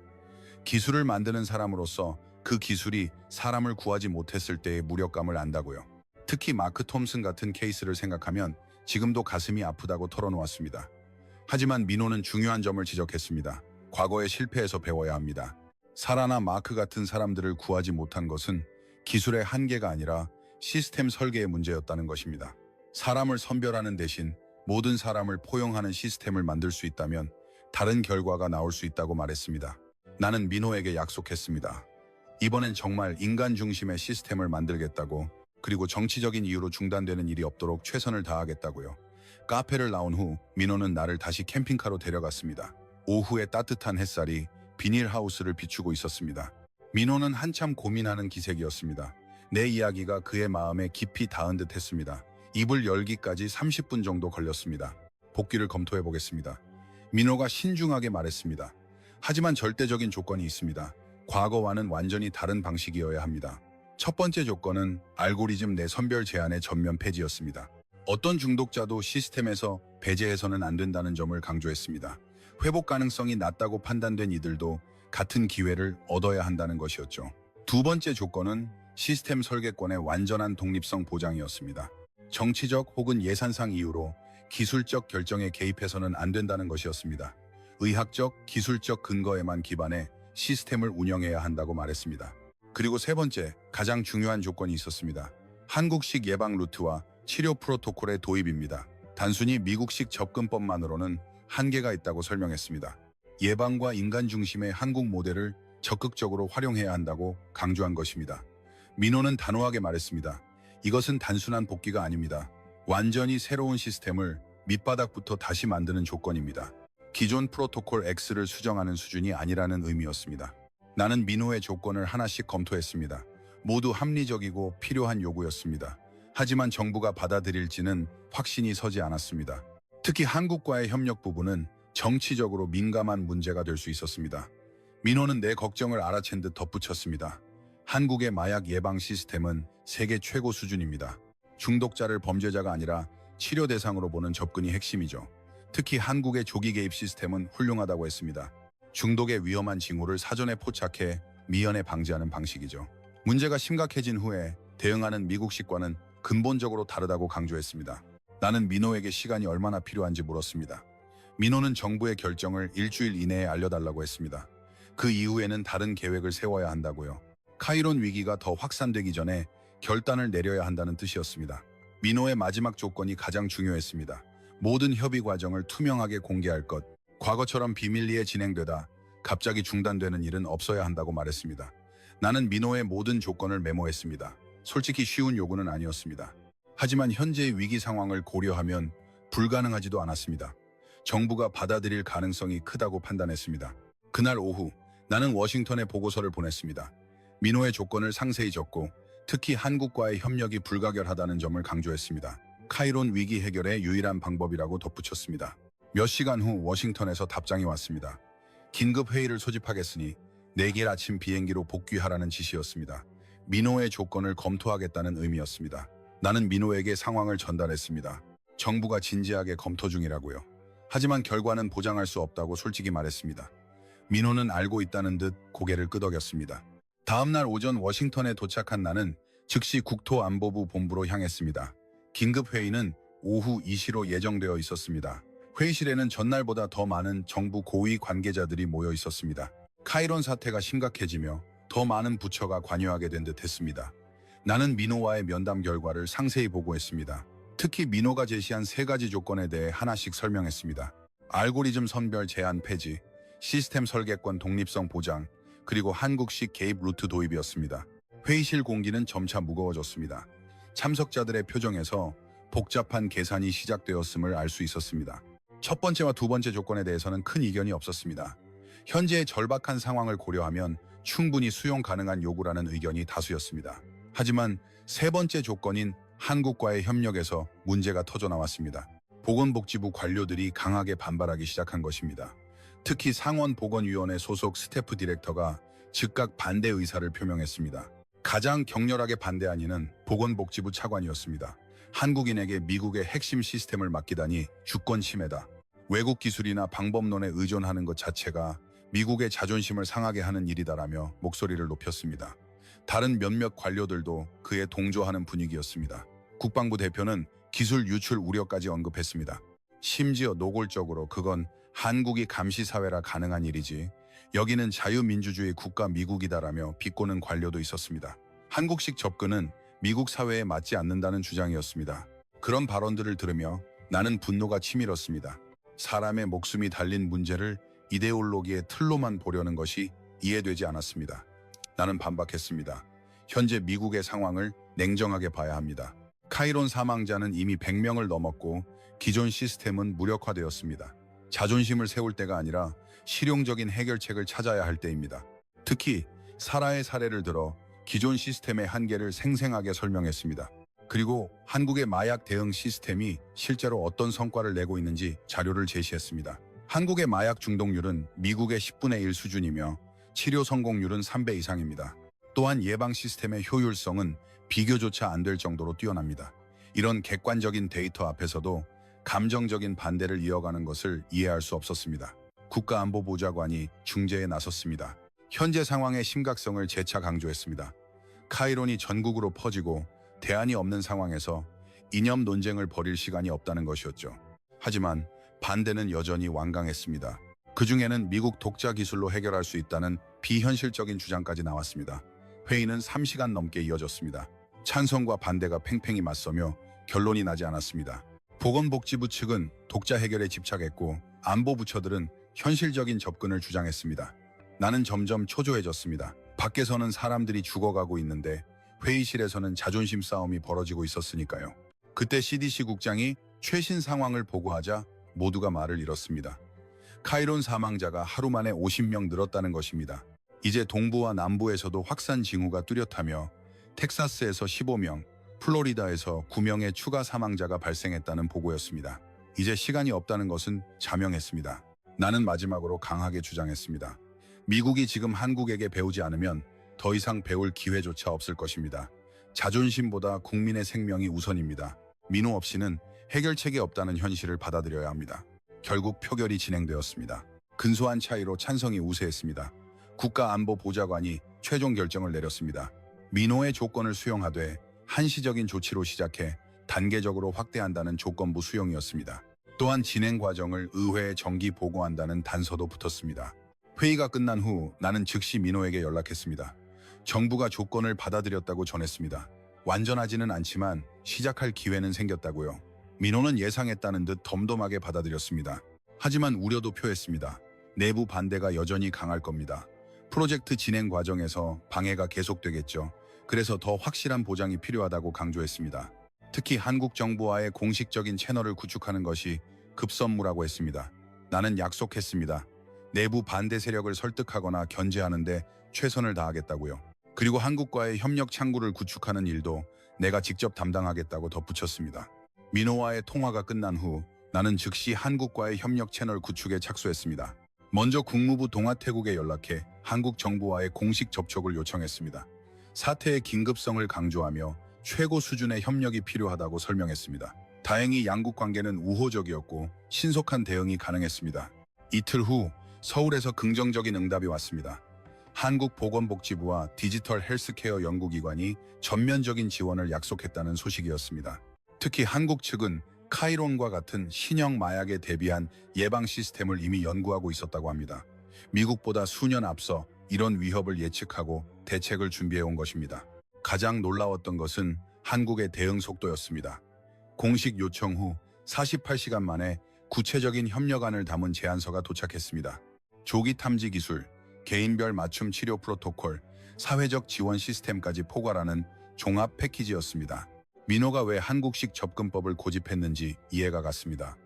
기술을 만드는 사람으로서 그 기술이 사람을 구하지 못했을 때의 무력감을 안다고요. 특히 마크 톰슨 같은 케이스를 생각하면 지금도 가슴이 아프다고 털어놓았습니다. 하지만 민호는 중요한 점을 지적했습니다. 과거의 실패에서 배워야 합니다. 사라나 마크 같은 사람들을 구하지 못한 것은 기술의 한계가 아니라 시스템 설계의 문제였다는 것입니다. 사람을 선별하는 대신 모든 사람을 포용하는 시스템을 만들 수 있다면 다른 결과가 나올 수 있다고 말했습니다. 나는 민호에게 약속했습니다. 이번엔 정말 인간 중심의 시스템을 만들겠다고, 그리고 정치적인 이유로 중단되는 일이 없도록 최선을 다하겠다고요. 카페를 나온 후 민호는 나를 다시 캠핑카로 데려갔습니다. 오후에 따뜻한 햇살이 비닐하우스를 비추고 있었습니다. 민호는 한참 고민하는 기색이었습니다. 내 이야기가 그의 마음에 깊이 닿은 듯 했습니다. 입을 열기까지 30분 정도 걸렸습니다. 복귀를 검토해 보겠습니다. 민호가 신중하게 말했습니다. 하지만 절대적인 조건이 있습니다. 과거와는 완전히 다른 방식이어야 합니다. 첫 번째 조건은 알고리즘 내 선별 제한의 전면 폐지였습니다. 어떤 중독자도 시스템에서 배제해서는 안 된다는 점을 강조했습니다. 회복 가능성이 낮다고 판단된 이들도 같은 기회를 얻어야 한다는 것이었죠. 두 번째 조건은 시스템 설계권의 완전한 독립성 보장이었습니다. 정치적 혹은 예산상 이유로 기술적 결정에 개입해서는 안 된다는 것이었습니다. 의학적, 기술적 근거에만 기반해 시스템을 운영해야 한다고 말했습니다. 그리고 세 번째, 가장 중요한 조건이 있었습니다. 한국식 예방 루트와 치료 프로토콜의 도입입니다. 단순히 미국식 접근법만으로는 한계가 있다고 설명했습니다. 예방과 인간 중심의 한국 모델을 적극적으로 활용해야 한다고 강조한 것입니다. 민호는 단호하게 말했습니다. 이것은 단순한 복귀가 아닙니다. 완전히 새로운 시스템을 밑바닥부터 다시 만드는 조건입니다. 기존 프로토콜 X를 수정하는 수준이 아니라는 의미였습니다. 나는 민호의 조건을 하나씩 검토했습니다. 모두 합리적이고 필요한 요구였습니다. 하지만 정부가 받아들일지는 확신이 서지 않았습니다. 특히 한국과의 협력 부분은 정치적으로 민감한 문제가 될 수 있었습니다. 민호는 내 걱정을 알아챈 듯 덧붙였습니다. 한국의 마약 예방 시스템은 세계 최고 수준입니다. 중독자를 범죄자가 아니라 치료 대상으로 보는 접근이 핵심이죠. 특히 한국의 조기 개입 시스템은 훌륭하다고 했습니다. 중독의 위험한 징후를 사전에 포착해 미연에 방지하는 방식이죠. 문제가 심각해진 후에 대응하는 미국식과는 근본적으로 다르다고 강조했습니다. 나는 민호에게 시간이 얼마나 필요한지 물었습니다. 민호는 정부의 결정을 일주일 이내에 알려달라고 했습니다. 그 이후에는 다른 계획을 세워야 한다고요. 카이론 위기가 더 확산되기 전에 결단을 내려야 한다는 뜻이었습니다. 민호의 마지막 조건이 가장 중요했습니다. 모든 협의 과정을 투명하게 공개할 것, 과거처럼 비밀리에 진행되다 갑자기 중단되는 일은 없어야 한다고 말했습니다. 나는 민호의 모든 조건을 메모했습니다. 솔직히 쉬운 요구는 아니었습니다. 하지만 현재의 위기 상황을 고려하면 불가능하지도 않았습니다. 정부가 받아들일 가능성이 크다고 판단했습니다. 그날 오후 나는 워싱턴에 보고서를 보냈습니다. 민호의 조건을 상세히 적고 특히 한국과의 협력이 불가결하다는 점을 강조했습니다. 카이론 위기 해결의 유일한 방법이라고 덧붙였습니다. 몇 시간 후 워싱턴에서 답장이 왔습니다. 긴급 회의를 소집하겠으니 내일 아침 비행기로 복귀하라는 지시였습니다. 민호의 조건을 검토하겠다는 의미였습니다. 나는 민호에게 상황을 전달했습니다. 정부가 진지하게 검토 중이라고요. 하지만 결과는 보장할 수 없다고 솔직히 말했습니다. 민호는 알고 있다는 듯 고개를 끄덕였습니다. 다음 날 오전 워싱턴에 도착한 나는 즉시 국토안보부 본부로 향했습니다. 긴급 회의는 오후 2시로 예정되어 있었습니다. 회의실에는 전날보다 더 많은 정부 고위 관계자들이 모여 있었습니다. 카이론 사태가 심각해지며 더 많은 부처가 관여하게 된 듯했습니다. 나는 민호와의 면담 결과를 상세히 보고했습니다. 특히 민호가 제시한 3가지 조건에 대해 하나씩 설명했습니다. 알고리즘 선별 제한 폐지, 시스템 설계권 독립성 보장, 그리고 한국식 개입 루트 도입이었습니다. 회의실 공기는 점차 무거워졌습니다. 참석자들의 표정에서 복잡한 계산이 시작되었음을 알 수 있었습니다. 첫 번째와 두 번째 조건에 대해서는 큰 이견이 없었습니다. 현재의 절박한 상황을 고려하면 충분히 수용 가능한 요구라는 의견이 다수였습니다. 하지만 세 번째 조건인 한국과의 협력에서 문제가 터져 나왔습니다. 보건복지부 관료들이 강하게 반발하기 시작한 것입니다. 특히 상원보건위원회 소속 스태프 디렉터가 즉각 반대 의사를 표명했습니다. 가장 격렬하게 반대한 이는 보건복지부 차관이었습니다. 한국인에게 미국의 핵심 시스템을 맡기다니 주권 침해다. 외국 기술이나 방법론에 의존하는 것 자체가 미국의 자존심을 상하게 하는 일이다라며 목소리를 높였습니다. 다른 몇몇 관료들도 그에 동조하는 분위기였습니다. 국방부 대표는 기술 유출 우려까지 언급했습니다. 심지어 노골적으로 그건 한국이 감시사회라 가능한 일이지 여기는 자유민주주의 국가 미국이다라며 비꼬는 관료도 있었습니다. 한국식 접근은 미국 사회에 맞지 않는다는 주장이었습니다. 그런 발언들을 들으며 나는 분노가 치밀었습니다. 사람의 목숨이 달린 문제를 이데올로기의 틀로만 보려는 것이 이해되지 않았습니다. 나는 반박했습니다. 현재 미국의 상황을 냉정하게 봐야 합니다. 카이론 사망자는 이미 100명을 넘었고 기존 시스템은 무력화되었습니다. 자존심을 세울 때가 아니라 실용적인 해결책을 찾아야 할 때입니다. 특히 사라의 사례를 들어 기존 시스템의 한계를 생생하게 설명했습니다. 그리고 한국의 마약 대응 시스템이 실제로 어떤 성과를 내고 있는지 자료를 제시했습니다. 한국의 마약 중독률은 미국의 10분의 1 수준이며 치료 성공률은 3배 이상입니다. 또한 예방 시스템의 효율성은 비교조차 안 될 정도로 뛰어납니다. 이런 객관적인 데이터 앞에서도 감정적인 반대를 이어가는 것을 이해할 수 없었습니다. 국가안보보좌관이 중재에 나섰습니다. 현재 상황의 심각성을 재차 강조했습니다. 카이론이 전국으로 퍼지고 대안이 없는 상황에서 이념 논쟁을 벌일 시간이 없다는 것이었죠. 하지만 반대는 여전히 완강했습니다. 그 중에는 미국 독자 기술로 해결할 수 있다는 비현실적인 주장까지 나왔습니다. 회의는 3시간 넘게 이어졌습니다. 찬성과 반대가 팽팽히 맞서며 결론이 나지 않았습니다. 보건복지부 측은 독자 해결에 집착했고 안보부처들은 현실적인 접근을 주장했습니다. 나는 점점 초조해졌습니다. 밖에서는 사람들이 죽어가고 있는데 회의실에서는 자존심 싸움이 벌어지고 있었으니까요. 그때 CDC 국장이 최신 상황을 보고하자 모두가 말을 잃었습니다. 카이론 사망자가 하루 만에 50명 늘었다는 것입니다. 이제 동부와 남부에서도 확산 징후가 뚜렷하며 텍사스에서 15명, 플로리다에서 9명의 추가 사망자가 발생했다는 보고였습니다. 이제 시간이 없다는 것은 자명했습니다. 나는 마지막으로 강하게 주장했습니다. 미국이 지금 한국에게 배우지 않으면 더 이상 배울 기회조차 없을 것입니다. 자존심보다 국민의 생명이 우선입니다. 민호 없이는 해결책이 없다는 현실을 받아들여야 합니다. 결국 표결이 진행되었습니다. 근소한 차이로 찬성이 우세했습니다. 국가안보보좌관이 최종 결정을 내렸습니다. 민호의 조건을 수용하되 한시적인 조치로 시작해 단계적으로 확대한다는 조건부 수용이었습니다. 또한 진행 과정을 의회에 정기 보고한다는 단서도 붙었습니다. 회의가 끝난 후 나는 즉시 민호에게 연락했습니다. 정부가 조건을 받아들였다고 전했습니다. 완전하지는 않지만 시작할 기회는 생겼다고요. 민호는 예상했다는 듯 덤덤하게 받아들였습니다. 하지만 우려도 표했습니다. 내부 반대가 여전히 강할 겁니다. 프로젝트 진행 과정에서 방해가 계속되겠죠. 그래서 더 확실한 보장이 필요하다고 강조했습니다. 특히 한국 정부와의 공식적인 채널을 구축하는 것이 급선무라고 했습니다. 나는 약속했습니다. 내부 반대 세력을 설득하거나 견제하는 데 최선을 다하겠다고요. 그리고 한국과의 협력 창구를 구축하는 일도 내가 직접 담당하겠다고 덧붙였습니다. 민호와의 통화가 끝난 후 나는 즉시 한국과의 협력 채널 구축에 착수했습니다. 먼저 국무부 동아태국에 연락해 한국 정부와의 공식 접촉을 요청했습니다. 사태의 긴급성을 강조하며 최고 수준의 협력이 필요하다고 설명했습니다. 다행히 양국 관계는 우호적이었고 신속한 대응이 가능했습니다. 이틀 후 서울에서 긍정적인 응답이 왔습니다. 한국보건복지부와 디지털 헬스케어 연구기관이 전면적인 지원을 약속했다는 소식이었습니다. 특히 한국 측은 카이론과 같은 신형 마약에 대비한 예방 시스템을 이미 연구하고 있었다고 합니다. 미국보다 수년 앞서 이런 위협을 예측하고 대책을 준비해온 것입니다. 가장 놀라웠던 것은 한국의 대응 속도였습니다. 공식 요청 후 48시간 만에 구체적인 협력안을 담은 제안서가 도착했습니다. 조기 탐지 기술, 개인별 맞춤 치료 프로토콜, 사회적 지원 시스템까지 포괄하는 종합 패키지였습니다. 민호가 왜 한국식 접근법을 고집했는지 이해가 갔습니다.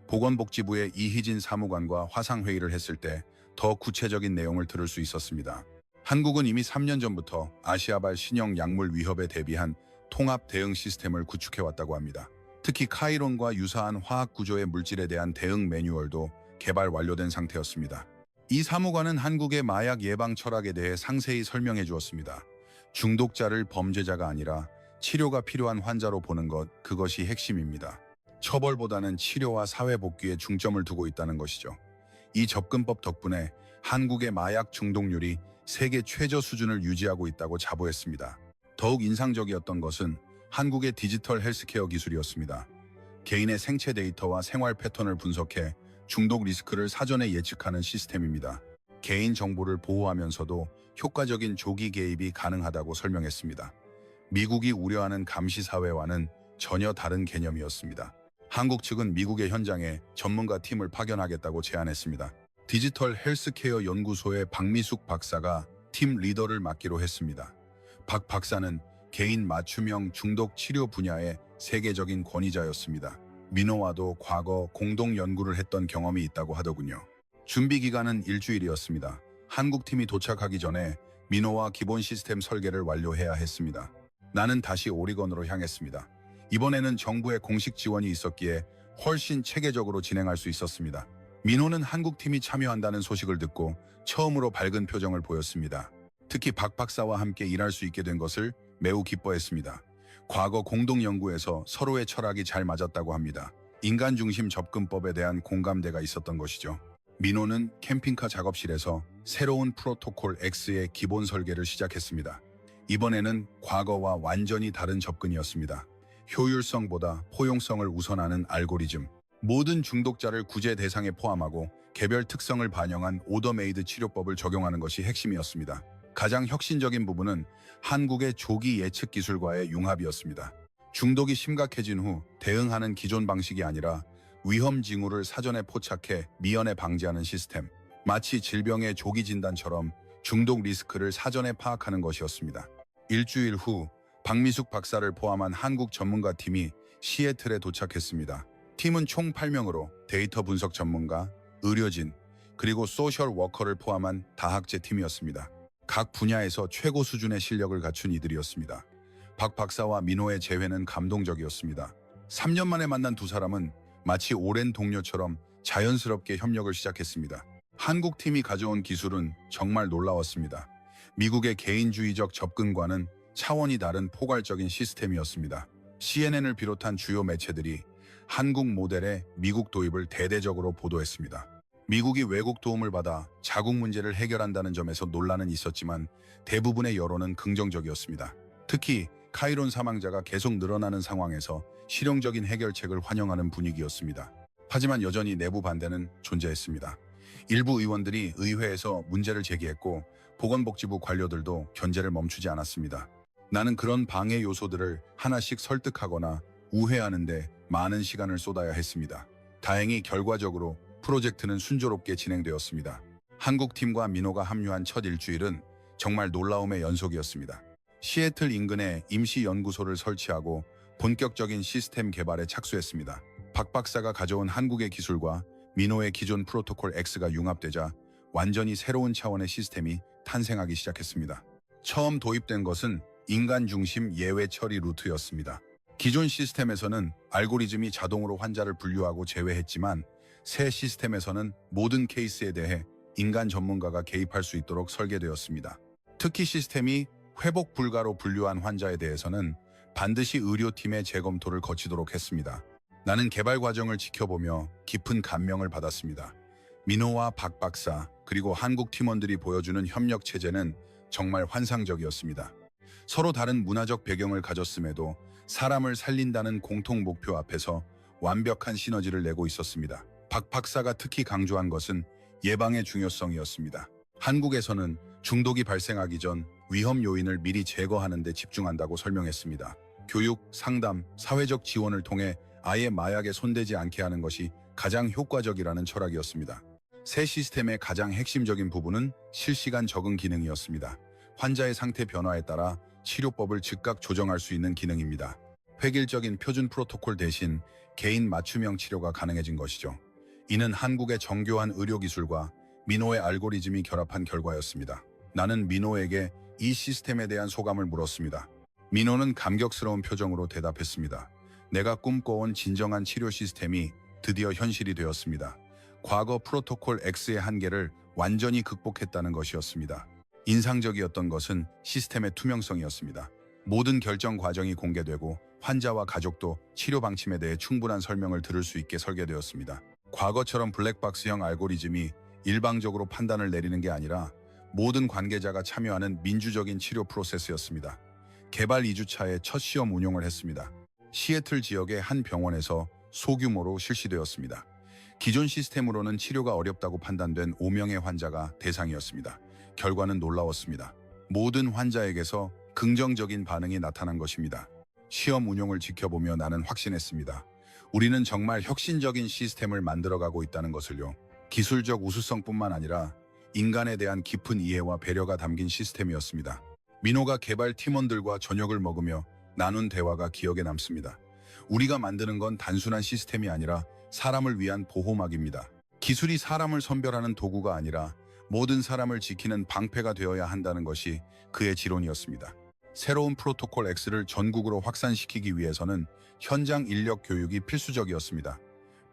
보건복지부의 이희진 사무관과 화상회의를 했을 때 더 구체적인 내용을 들을 수 있었습니다. 한국은 이미 3년 전부터 아시아발 신형 약물 위협에 대비한 통합 대응 시스템을 구축해왔다고 합니다. 특히 카이론과 유사한 화학 구조의 물질에 대한 대응 매뉴얼도 개발 완료된 상태였습니다. 이 사무관은 한국의 마약 예방 철학에 대해 상세히 설명해 주었습니다. 중독자를 범죄자가 아니라 치료가 필요한 환자로 보는 것, 그것이 핵심입니다. 처벌보다는 치료와 사회 복귀에 중점을 두고 있다는 것이죠. 이 접근법 덕분에 한국의 마약 중독률이 세계 최저 수준을 유지하고 있다고 자부했습니다. 더욱 인상적이었던 것은 한국의 디지털 헬스케어 기술이었습니다. 개인의 생체 데이터와 생활 패턴을 분석해 중독 리스크를 사전에 예측하는 시스템입니다. 개인 정보를 보호하면서도 효과적인 조기 개입이 가능하다고 설명했습니다. 미국이 우려하는 감시 사회와는 전혀 다른 개념이었습니다. 한국 측은 미국의 현장에 전문가 팀을 파견하겠다고 제안했습니다. 디지털 헬스케어 연구소의 박미숙 박사가 팀 리더를 맡기로 했습니다. 박 박사는 개인 맞춤형 중독 치료 분야의 세계적인 권위자였습니다. 민호와도 과거 공동 연구를 했던 경험이 있다고 하더군요. 준비 기간은 일주일이었습니다. 한국 팀이 도착하기 전에 민호와 기본 시스템 설계를 완료해야 했습니다. 나는 다시 오리건으로 향했습니다. 이번에는 정부의 공식 지원이 있었기에 훨씬 체계적으로 진행할 수 있었습니다. 민호는 한국 팀이 참여한다는 소식을 듣고 처음으로 밝은 표정을 보였습니다. 특히 박 박사와 함께 일할 수 있게 된 것을 매우 기뻐했습니다. 과거 공동 연구에서 서로의 철학이 잘 맞았다고 합니다. 인간 중심 접근법에 대한 공감대가 있었던 것이죠. 민호는 캠핑카 작업실에서 새로운 프로토콜 X의 기본 설계를 시작했습니다. 이번에는 과거와 완전히 다른 접근이었습니다. 효율성보다 포용성을 우선하는 알고리즘, 모든 중독자를 구제 대상에 포함하고 개별 특성을 반영한 오더메이드 치료법을 적용하는 것이 핵심이었습니다. 가장 혁신적인 부분은 한국의 조기 예측 기술과의 융합이었습니다. 중독이 심각해진 후 대응하는 기존 방식이 아니라 위험 징후를 사전에 포착해 미연에 방지하는 시스템, 마치 질병의 조기 진단처럼 중독 리스크를 사전에 파악하는 것이었습니다. 일주일 후 박미숙 박사를 포함한 한국 전문가 팀이 시애틀에 도착했습니다. 팀은 총 8명으로 데이터 분석 전문가, 의료진, 그리고 소셜 워커를 포함한 다학제 팀이었습니다. 각 분야에서 최고 수준의 실력을 갖춘 이들이었습니다. 박 박사와 민호의 재회는 감동적이었습니다. 3년 만에 만난 두 사람은 마치 오랜 동료처럼 자연스럽게 협력을 시작했습니다. 한국 팀이 가져온 기술은 정말 놀라웠습니다. 미국의 개인주의적 접근과는 차원이 다른 포괄적인 시스템이었습니다. CNN을 비롯한 주요 매체들이 한국 모델의 미국 도입을 대대적으로 보도했습니다. 미국이 외국 도움을 받아 자국 문제를 해결한다는 점에서 논란은 있었지만 대부분의 여론은 긍정적이었습니다. 특히 카이론 사망자가 계속 늘어나는 상황에서 실용적인 해결책을 환영하는 분위기였습니다. 하지만 여전히 내부 반대는 존재했습니다. 일부 의원들이 의회에서 문제를 제기했고 보건복지부 관료들도 견제를 멈추지 않았습니다. 나는 그런 방해 요소들을 하나씩 설득하거나 우회하는 데 많은 시간을 쏟아야 했습니다. 다행히 결과적으로 프로젝트는 순조롭게 진행되었습니다. 한국 팀과 민호가 합류한 첫 일주일은 정말 놀라움의 연속이었습니다. 시애틀 인근에 임시 연구소를 설치하고 본격적인 시스템 개발에 착수했습니다. 박 박사가 가져온 한국의 기술과 민호의 기존 프로토콜 X가 융합되자 완전히 새로운 차원의 시스템이 탄생하기 시작했습니다. 처음 도입된 것은 인간 중심 예외 처리 루트였습니다. 기존 시스템에서는 알고리즘이 자동으로 환자를 분류하고 제외했지만 새 시스템에서는 모든 케이스에 대해 인간 전문가가 개입할 수 있도록 설계되었습니다. 특히 시스템이 회복 불가로 분류한 환자에 대해서는 반드시 의료팀의 재검토를 거치도록 했습니다. 나는 개발 과정을 지켜보며 깊은 감명을 받았습니다. 민호와 박 박사 그리고 한국 팀원들이 보여주는 협력 체제는 정말 환상적이었습니다. 서로 다른 문화적 배경을 가졌음에도 사람을 살린다는 공통 목표 앞에서 완벽한 시너지를 내고 있었습니다. 박 박사가 특히 강조한 것은 예방의 중요성이었습니다. 한국에서는 중독이 발생하기 전 위험 요인을 미리 제거하는 데 집중한다고 설명했습니다. 교육, 상담, 사회적 지원을 통해 아예 마약에 손대지 않게 하는 것이 가장 효과적이라는 철학이었습니다. 새 시스템의 가장 핵심적인 부분은 실시간 적응 기능이었습니다. 환자의 상태 변화에 따라 치료법을 즉각 조정할 수 있는 기능입니다. 획일적인 표준 프로토콜 대신 개인 맞춤형 치료가 가능해진 것이죠. 이는 한국의 정교한 의료기술과 민호의 알고리즘이 결합한 결과였습니다. 나는 민호에게 이 시스템에 대한 소감을 물었습니다. 민호는 감격스러운 표정으로 대답했습니다. 내가 꿈꿔온 진정한 치료 시스템이 드디어 현실이 되었습니다. 과거 프로토콜 X의 한계를 완전히 극복했다는 것이었습니다. 인상적이었던 것은 시스템의 투명성이었습니다. 모든 결정 과정이 공개되고 환자와 가족도 치료 방침에 대해 충분한 설명을 들을 수 있게 설계되었습니다. 과거처럼 블랙박스형 알고리즘이 일방적으로 판단을 내리는 게 아니라 모든 관계자가 참여하는 민주적인 치료 프로세스였습니다. 개발 2주차에 첫 시험 운용을 했습니다. 시애틀 지역의 한 병원에서 소규모로 실시되었습니다. 기존 시스템으로는 치료가 어렵다고 판단된 5명의 환자가 대상이었습니다. 결과는 놀라웠습니다. 모든 환자에게서 긍정적인 반응이 나타난 것입니다. 시험 운용을 지켜보며 나는 확신했습니다. 우리는 정말 혁신적인 시스템을 만들어가고 있다는 것을요. 기술적 우수성뿐만 아니라 인간에 대한 깊은 이해와 배려가 담긴 시스템이었습니다. 민호가 개발 팀원들과 저녁을 먹으며 나눈 대화가 기억에 남습니다. 우리가 만드는 건 단순한 시스템이 아니라 사람을 위한 보호막입니다. 기술이 사람을 선별하는 도구가 아니라 모든 사람을 지키는 방패가 되어야 한다는 것이 그의 지론이었습니다. 새로운 프로토콜 X를 전국으로 확산시키기 위해서는 현장 인력 교육이 필수적이었습니다.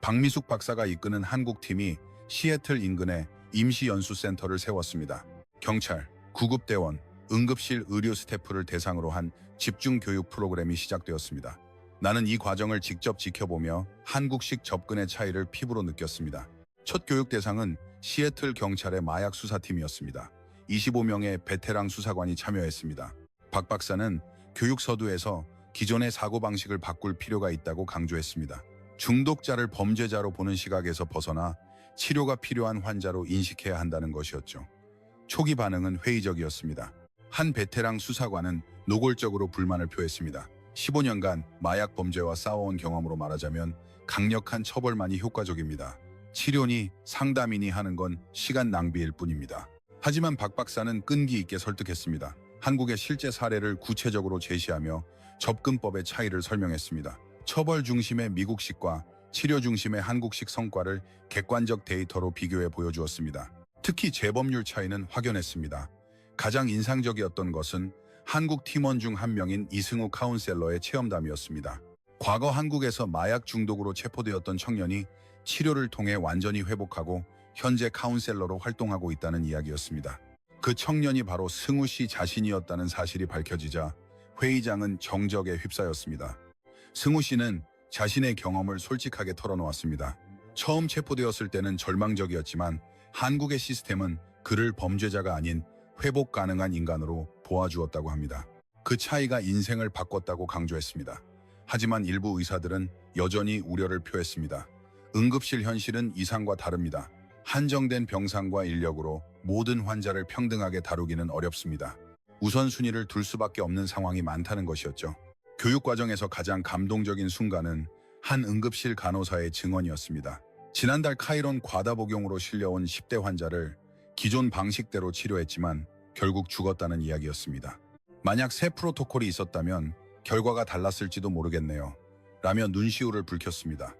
박미숙 박사가 이끄는 한국팀이 시애틀 인근에 임시연수센터를 세웠습니다. 경찰, 구급대원, 응급실 의료 스태프를 대상으로 한 집중교육 프로그램이 시작되었습니다. 나는 이 과정을 직접 지켜보며 한국식 접근의 차이를 피부로 느꼈습니다. 첫 교육 대상은 시애틀 경찰의 마약 수사팀이었습니다. 25명의 베테랑 수사관이 참여했습니다. 박 박사는 교육 서두에서 기존의 사고방식을 바꿀 필요가 있다고 강조했습니다. 중독자를 범죄자로 보는 시각에서 벗어나 치료가 필요한 환자로 인식해야 한다는 것이었죠. 초기 반응은 회의적이었습니다. 한 베테랑 수사관은 노골적으로 불만을 표했습니다. 15년간 마약 범죄와 싸워온 경험으로 말하자면 강력한 처벌만이 효과적입니다. 치료니 상담이니 하는 건 시간 낭비일 뿐입니다. 하지만 박 박사는 끈기 있게 설득했습니다. 한국의 실제 사례를 구체적으로 제시하며 접근법의 차이를 설명했습니다. 처벌 중심의 미국식과 치료 중심의 한국식 성과를 객관적 데이터로 비교해 보여주었습니다. 특히 재범률 차이는 확연했습니다. 가장 인상적이었던 것은 한국 팀원 중 한 명인 이승우 카운셀러의 체험담이었습니다. 과거 한국에서 마약 중독으로 체포되었던 청년이 치료를 통해 완전히 회복하고 현재 카운셀러로 활동하고 있다는 이야기였습니다. 그 청년이 바로 승우 씨 자신이었다는 사실이 밝혀지자 회의장은 정적에 휩싸였습니다. 승우 씨는 자신의 경험을 솔직하게 털어놓았습니다. 처음 체포되었을 때는 절망적이었지만 한국의 시스템은 그를 범죄자가 아닌 회복 가능한 인간으로 보아주었다고 합니다. 그 차이가 인생을 바꿨다고 강조했습니다. 하지만 일부 의사들은 여전히 우려를 표했습니다. 응급실 현실은 이상과 다릅니다. 한정된 병상과 인력으로 모든 환자를 평등하게 다루기는 어렵습니다. 우선순위를 둘 수밖에 없는 상황이 많다는 것이었죠. 교육 과정에서 가장 감동적인 순간은 한 응급실 간호사의 증언이었습니다. 지난달 카이론 과다 복용으로 실려온 10대 환자를 기존 방식대로 치료했지만 결국 죽었다는 이야기였습니다. 만약 새 프로토콜이 있었다면 결과가 달랐을지도 모르겠네요. 라며 눈시울을 붉혔습니다.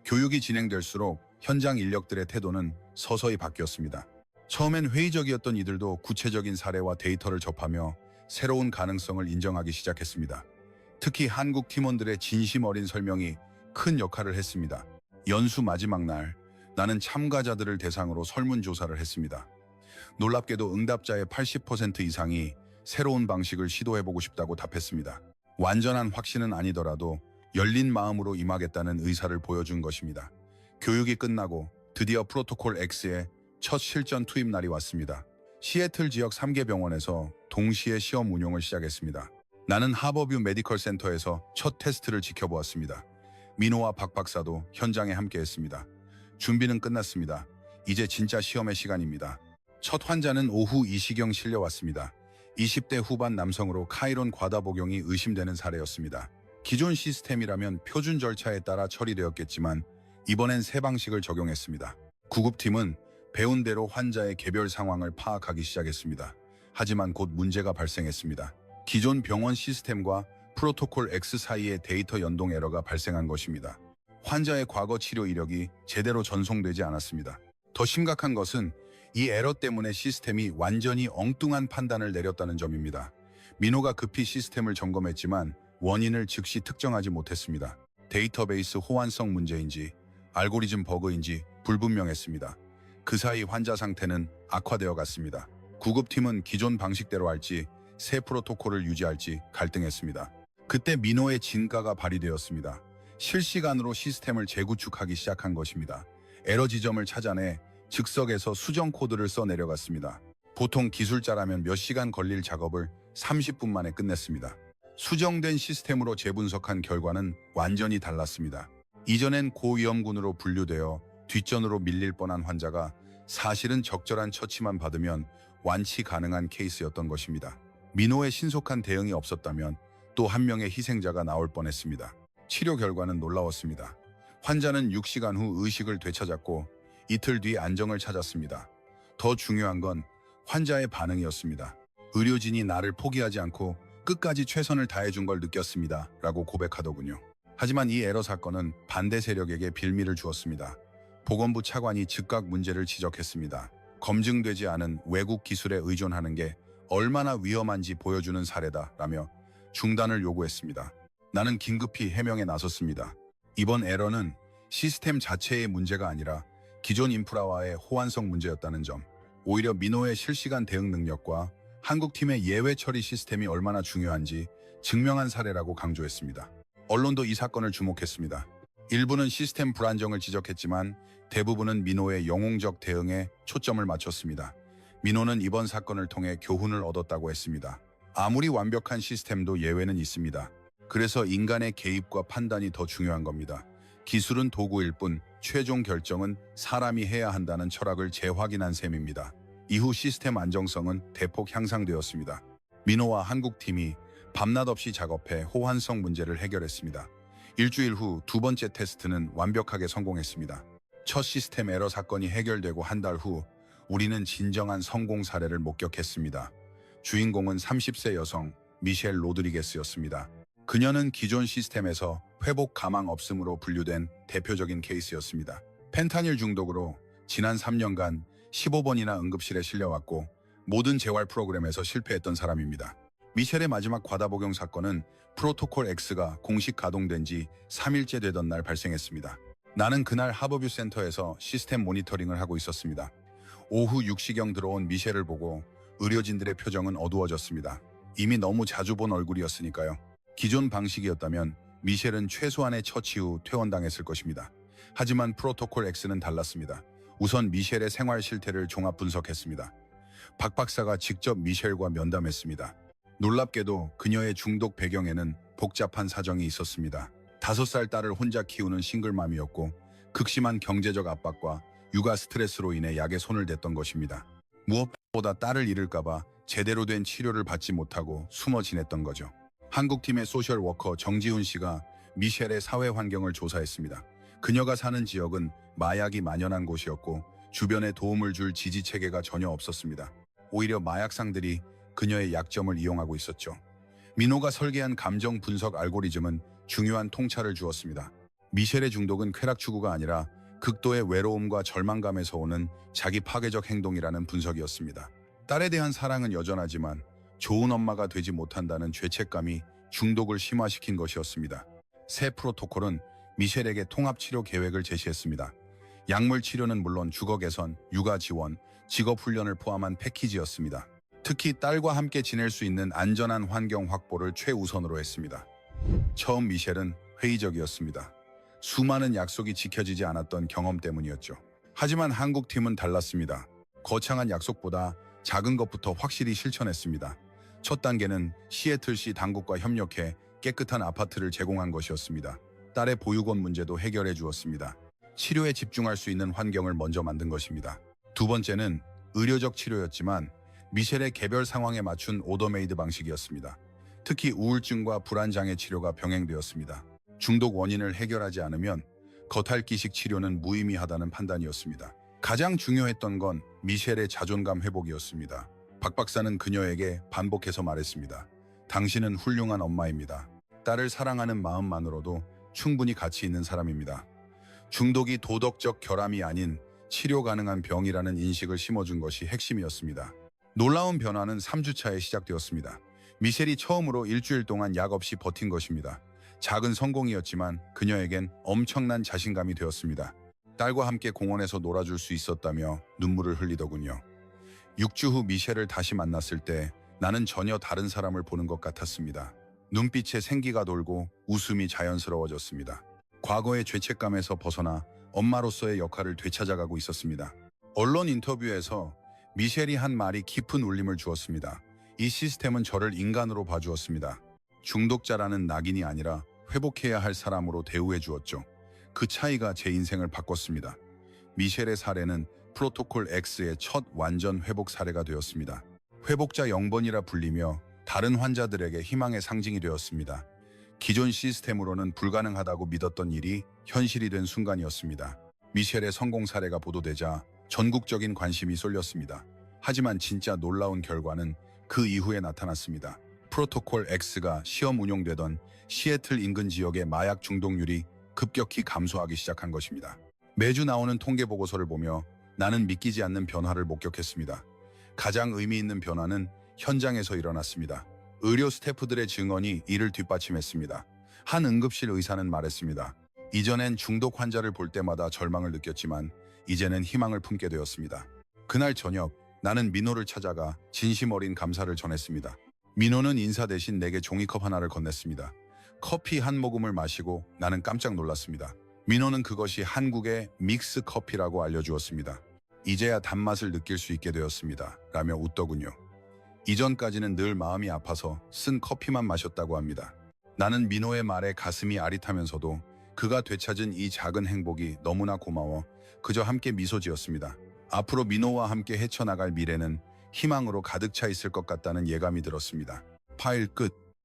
교육이 진행될수록 현장 인력들의 태도는 서서히 바뀌었습니다. 처음엔 회의적이었던 이들도 구체적인 사례와 데이터를 접하며 새로운 가능성을 인정하기 시작했습니다. 특히 한국 팀원들의 진심 어린 설명이 큰 역할을 했습니다. 연수 마지막 날, 나는 참가자들을 대상으로 설문조사를 했습니다. 놀랍게도 응답자의 80% 이상이 새로운 방식을 시도해보고 싶다고 답했습니다. 완전한 확신은 아니더라도 열린 마음으로 임하겠다는 의사를 보여준 것입니다. 교육이 끝나고 드디어 프로토콜 X의 첫 실전 투입 날이 왔습니다. 시애틀 지역 3개 병원에서 동시에 시험 운용을 시작했습니다. 나는 하버뷰 메디컬 센터에서 첫 테스트를 지켜보았습니다. 민호와 박 박사도 현장에 함께했습니다. 준비는 끝났습니다. 이제 진짜 시험의 시간입니다. 첫 환자는 오후 2시경 실려왔습니다. 20대 후반 남성으로 카이론 과다 복용이 의심되는 사례였습니다. 기존 시스템이라면 표준 절차에 따라 처리되었겠지만 이번엔 새 방식을 적용했습니다. 구급팀은 배운 대로 환자의 개별 상황을 파악하기 시작했습니다. 하지만 곧 문제가 발생했습니다. 기존 병원 시스템과 프로토콜 X 사이의 데이터 연동 에러가 발생한 것입니다. 환자의 과거 치료 이력이 제대로 전송되지 않았습니다. 더 심각한 것은 이 에러 때문에 시스템이 완전히 엉뚱한 판단을 내렸다는 점입니다. 민호가 급히 시스템을 점검했지만 원인을 즉시 특정하지 못했습니다. 데이터베이스 호환성 문제인지 알고리즘 버그인지 불분명했습니다. 그 사이 환자 상태는 악화되어 갔습니다. 구급팀은 기존 방식대로 할지 새 프로토콜을 유지할지 갈등했습니다. 그때 민호의 진가가 발휘되었습니다. 실시간으로 시스템을 재구축하기 시작한 것입니다. 에러 지점을 찾아내 즉석에서 수정 코드를 써 내려갔습니다. 보통 기술자라면 몇 시간 걸릴 작업을 30분 만에 끝냈습니다. 수정된 시스템으로 재분석한 결과는 완전히 달랐습니다. 이전엔 고위험군으로 분류되어 뒷전으로 밀릴 뻔한 환자가 사실은 적절한 처치만 받으면 완치 가능한 케이스였던 것입니다. 민호의 신속한 대응이 없었다면 또 한 명의 희생자가 나올 뻔했습니다. 치료 결과는 놀라웠습니다. 환자는 6시간 후 의식을 되찾았고 이틀 뒤 안정을 찾았습니다. 더 중요한 건 환자의 반응이었습니다. 의료진이 나를 포기하지 않고 끝까지 최선을 다해준 걸 느꼈습니다. 라고 고백하더군요. 하지만 이 에러 사건은 반대 세력에게 빌미를 주었습니다. 보건부 차관이 즉각 문제를 지적했습니다. 검증되지 않은 외국 기술에 의존하는 게 얼마나 위험한지 보여주는 사례다라며 중단을 요구했습니다. 나는 긴급히 해명에 나섰습니다. 이번 에러는 시스템 자체의 문제가 아니라 기존 인프라와의 호환성 문제였다는 점, 오히려 민호의 실시간 대응 능력과 한국팀의 예외 처리 시스템이 얼마나 중요한지 증명한 사례라고 강조했습니다. 언론도 이 사건을 주목했습니다. 일부는 시스템 불안정을 지적했지만 대부분은 민호의 영웅적 대응에 초점을 맞췄습니다. 민호는 이번 사건을 통해 교훈을 얻었다고 했습니다. 아무리 완벽한 시스템도 예외는 있습니다. 그래서 인간의 개입과 판단이 더 중요한 겁니다. 기술은 도구일 뿐 최종 결정은 사람이 해야 한다는 철학을 재확인한 셈입니다. 이후 시스템 안정성은 대폭 향상되었습니다. 민호와 한국팀이 밤낮 없이 작업해 호환성 문제를 해결했습니다. 일주일 후 두 번째 테스트는 완벽하게 성공했습니다. 첫 시스템 에러 사건이 해결되고 한 달 후 우리는 진정한 성공 사례를 목격했습니다. 주인공은 30세 여성 미셸 로드리게스였습니다. 그녀는 기존 시스템에서 회복 가망 없음으로 분류된 대표적인 케이스였습니다. 펜타닐 중독으로 지난 3년간 15번이나 응급실에 실려왔고 모든 재활 프로그램에서 실패했던 사람입니다. 미셸의 마지막 과다 복용 사건은 프로토콜 X가 공식 가동된 지 3일째 되던 날 발생했습니다. 나는 그날 하버뷰 센터에서 시스템 모니터링을 하고 있었습니다. 오후 6시경 들어온 미셸을 보고 의료진들의 표정은 어두워졌습니다. 이미 너무 자주 본 얼굴이었으니까요. 기존 방식이었다면 미셸은 최소한의 처치 후 퇴원당했을 것입니다. 하지만 프로토콜 X는 달랐습니다. 우선 미셸의 생활 실태를 종합 분석했습니다. 박 박사가 직접 미셸과 면담했습니다. 놀랍게도 그녀의 중독 배경에는 복잡한 사정이 있었습니다. 5살 딸을 혼자 키우는 싱글맘이었고 극심한 경제적 압박과 육아 스트레스로 인해 약에 손을 댔던 것입니다. 무엇보다 딸을 잃을까봐 제대로 된 치료를 받지 못하고 숨어 지냈던 거죠. 한국팀의 소셜워커 정지훈 씨가 미셸의 사회 환경을 조사했습니다. 그녀가 사는 지역은 마약이 만연한 곳이었고 주변에 도움을 줄 지지 체계가 전혀 없었습니다. 오히려 마약상들이 그녀의 약점을 이용하고 있었죠. 민호가 설계한 감정 분석 알고리즘은 중요한 통찰을 주었습니다. 미셸의 중독은 쾌락 추구가 아니라 극도의 외로움과 절망감에서 오는 자기 파괴적 행동이라는 분석이었습니다. 딸에 대한 사랑은 여전하지만 좋은 엄마가 되지 못한다는 죄책감이 중독을 심화시킨 것이었습니다. 새 프로토콜은 미셸에게 통합치료 계획을 제시했습니다. 약물 치료는 물론 주거 개선, 육아 지원, 직업 훈련을 포함한 패키지였습니다. 특히 딸과 함께 지낼 수 있는 안전한 환경 확보를 최우선으로 했습니다. 처음 미셸은 회의적이었습니다. 수많은 약속이 지켜지지 않았던 경험 때문이었죠. 하지만 한국 팀은 달랐습니다. 거창한 약속보다 작은 것부터 확실히 실천했습니다. 첫 단계는 시애틀시 당국과 협력해 깨끗한 아파트를 제공한 것이었습니다. 딸의 보육원 문제도 해결해 주었습니다. 치료에 집중할 수 있는 환경을 먼저 만든 것입니다. 두 번째는 의료적 치료였지만 미셸의 개별 상황에 맞춘 오더메이드 방식이었습니다. 특히 우울증과 불안장애 치료가 병행되었습니다. 중독 원인을 해결하지 않으면 겉핥기식 치료는 무의미하다는 판단이었습니다. 가장 중요했던 건 미셸의 자존감 회복이었습니다. 박 박사는 그녀에게 반복해서 말했습니다. 당신은 훌륭한 엄마입니다. 딸을 사랑하는 마음만으로도 충분히 가치 있는 사람입니다. 중독이 도덕적 결함이 아닌 치료 가능한 병이라는 인식을 심어준 것이 핵심이었습니다. 놀라운 변화는 3주차에 시작되었습니다. 미셸이 처음으로 일주일 동안 약 없이 버틴 것입니다. 작은 성공이었지만 그녀에겐 엄청난 자신감이 되었습니다. 딸과 함께 공원에서 놀아줄 수 있었다며 눈물을 흘리더군요. 6주 후 미셸을 다시 만났을 때 나는 전혀 다른 사람을 보는 것 같았습니다. 눈빛에 생기가 돌고 웃음이 자연스러워졌습니다. 과거의 죄책감에서 벗어나 엄마로서의 역할을 되찾아가고 있었습니다. 언론 인터뷰에서 미셸이 한 말이 깊은 울림을 주었습니다. 이 시스템은 저를 인간으로 봐주었습니다. 중독자라는 낙인이 아니라 회복해야 할 사람으로 대우해 주었죠. 그 차이가 제 인생을 바꿨습니다. 미셸의 사례는 프로토콜 X의 첫 완전 회복 사례가 되었습니다. 회복자 0번이라 불리며 다른 환자들에게 희망의 상징이 되었습니다. 기존 시스템으로는 불가능하다고 믿었던 일이 현실이 된 순간이었습니다. 미셸의 성공 사례가 보도되자 전국적인 관심이 쏠렸습니다. 하지만 진짜 놀라운 결과는 그 이후에 나타났습니다. 프로토콜 X가 시험 운용되던 시애틀 인근 지역의 마약 중독률이 급격히 감소하기 시작한 것입니다. 매주 나오는 통계 보고서를 보며 나는 믿기지 않는 변화를 목격했습니다. 가장 의미 있는 변화는 현장에서 일어났습니다. 의료 스태프들의 증언이 이를 뒷받침했습니다. 한 응급실 의사는 말했습니다. 이전엔 중독 환자를 볼 때마다 절망을 느꼈지만 이제는 희망을 품게 되었습니다. 그날 저녁 나는 민호를 찾아가 진심 어린 감사를 전했습니다. 민호는 인사 대신 내게 종이컵 하나를 건넸습니다. 커피 한 모금을 마시고 나는 깜짝 놀랐습니다. 민호는 그것이 한국의 믹스 커피라고 알려주었습니다. 이제야 단맛을 느낄 수 있게 되었습니다. 라며 웃더군요. 이전까지는 늘 마음이 아파서 쓴 커피만 마셨다고 합니다. 나는 민호의 말에 가슴이 아릿하면서도 그가 되찾은 이 작은 행복이 너무나 고마워 그저 함께 미소 지었습니다. 앞으로 민호와 함께 헤쳐나갈 미래는 희망으로 가득 차 있을 것 같다는 예감이 들었습니다. 파일 끝.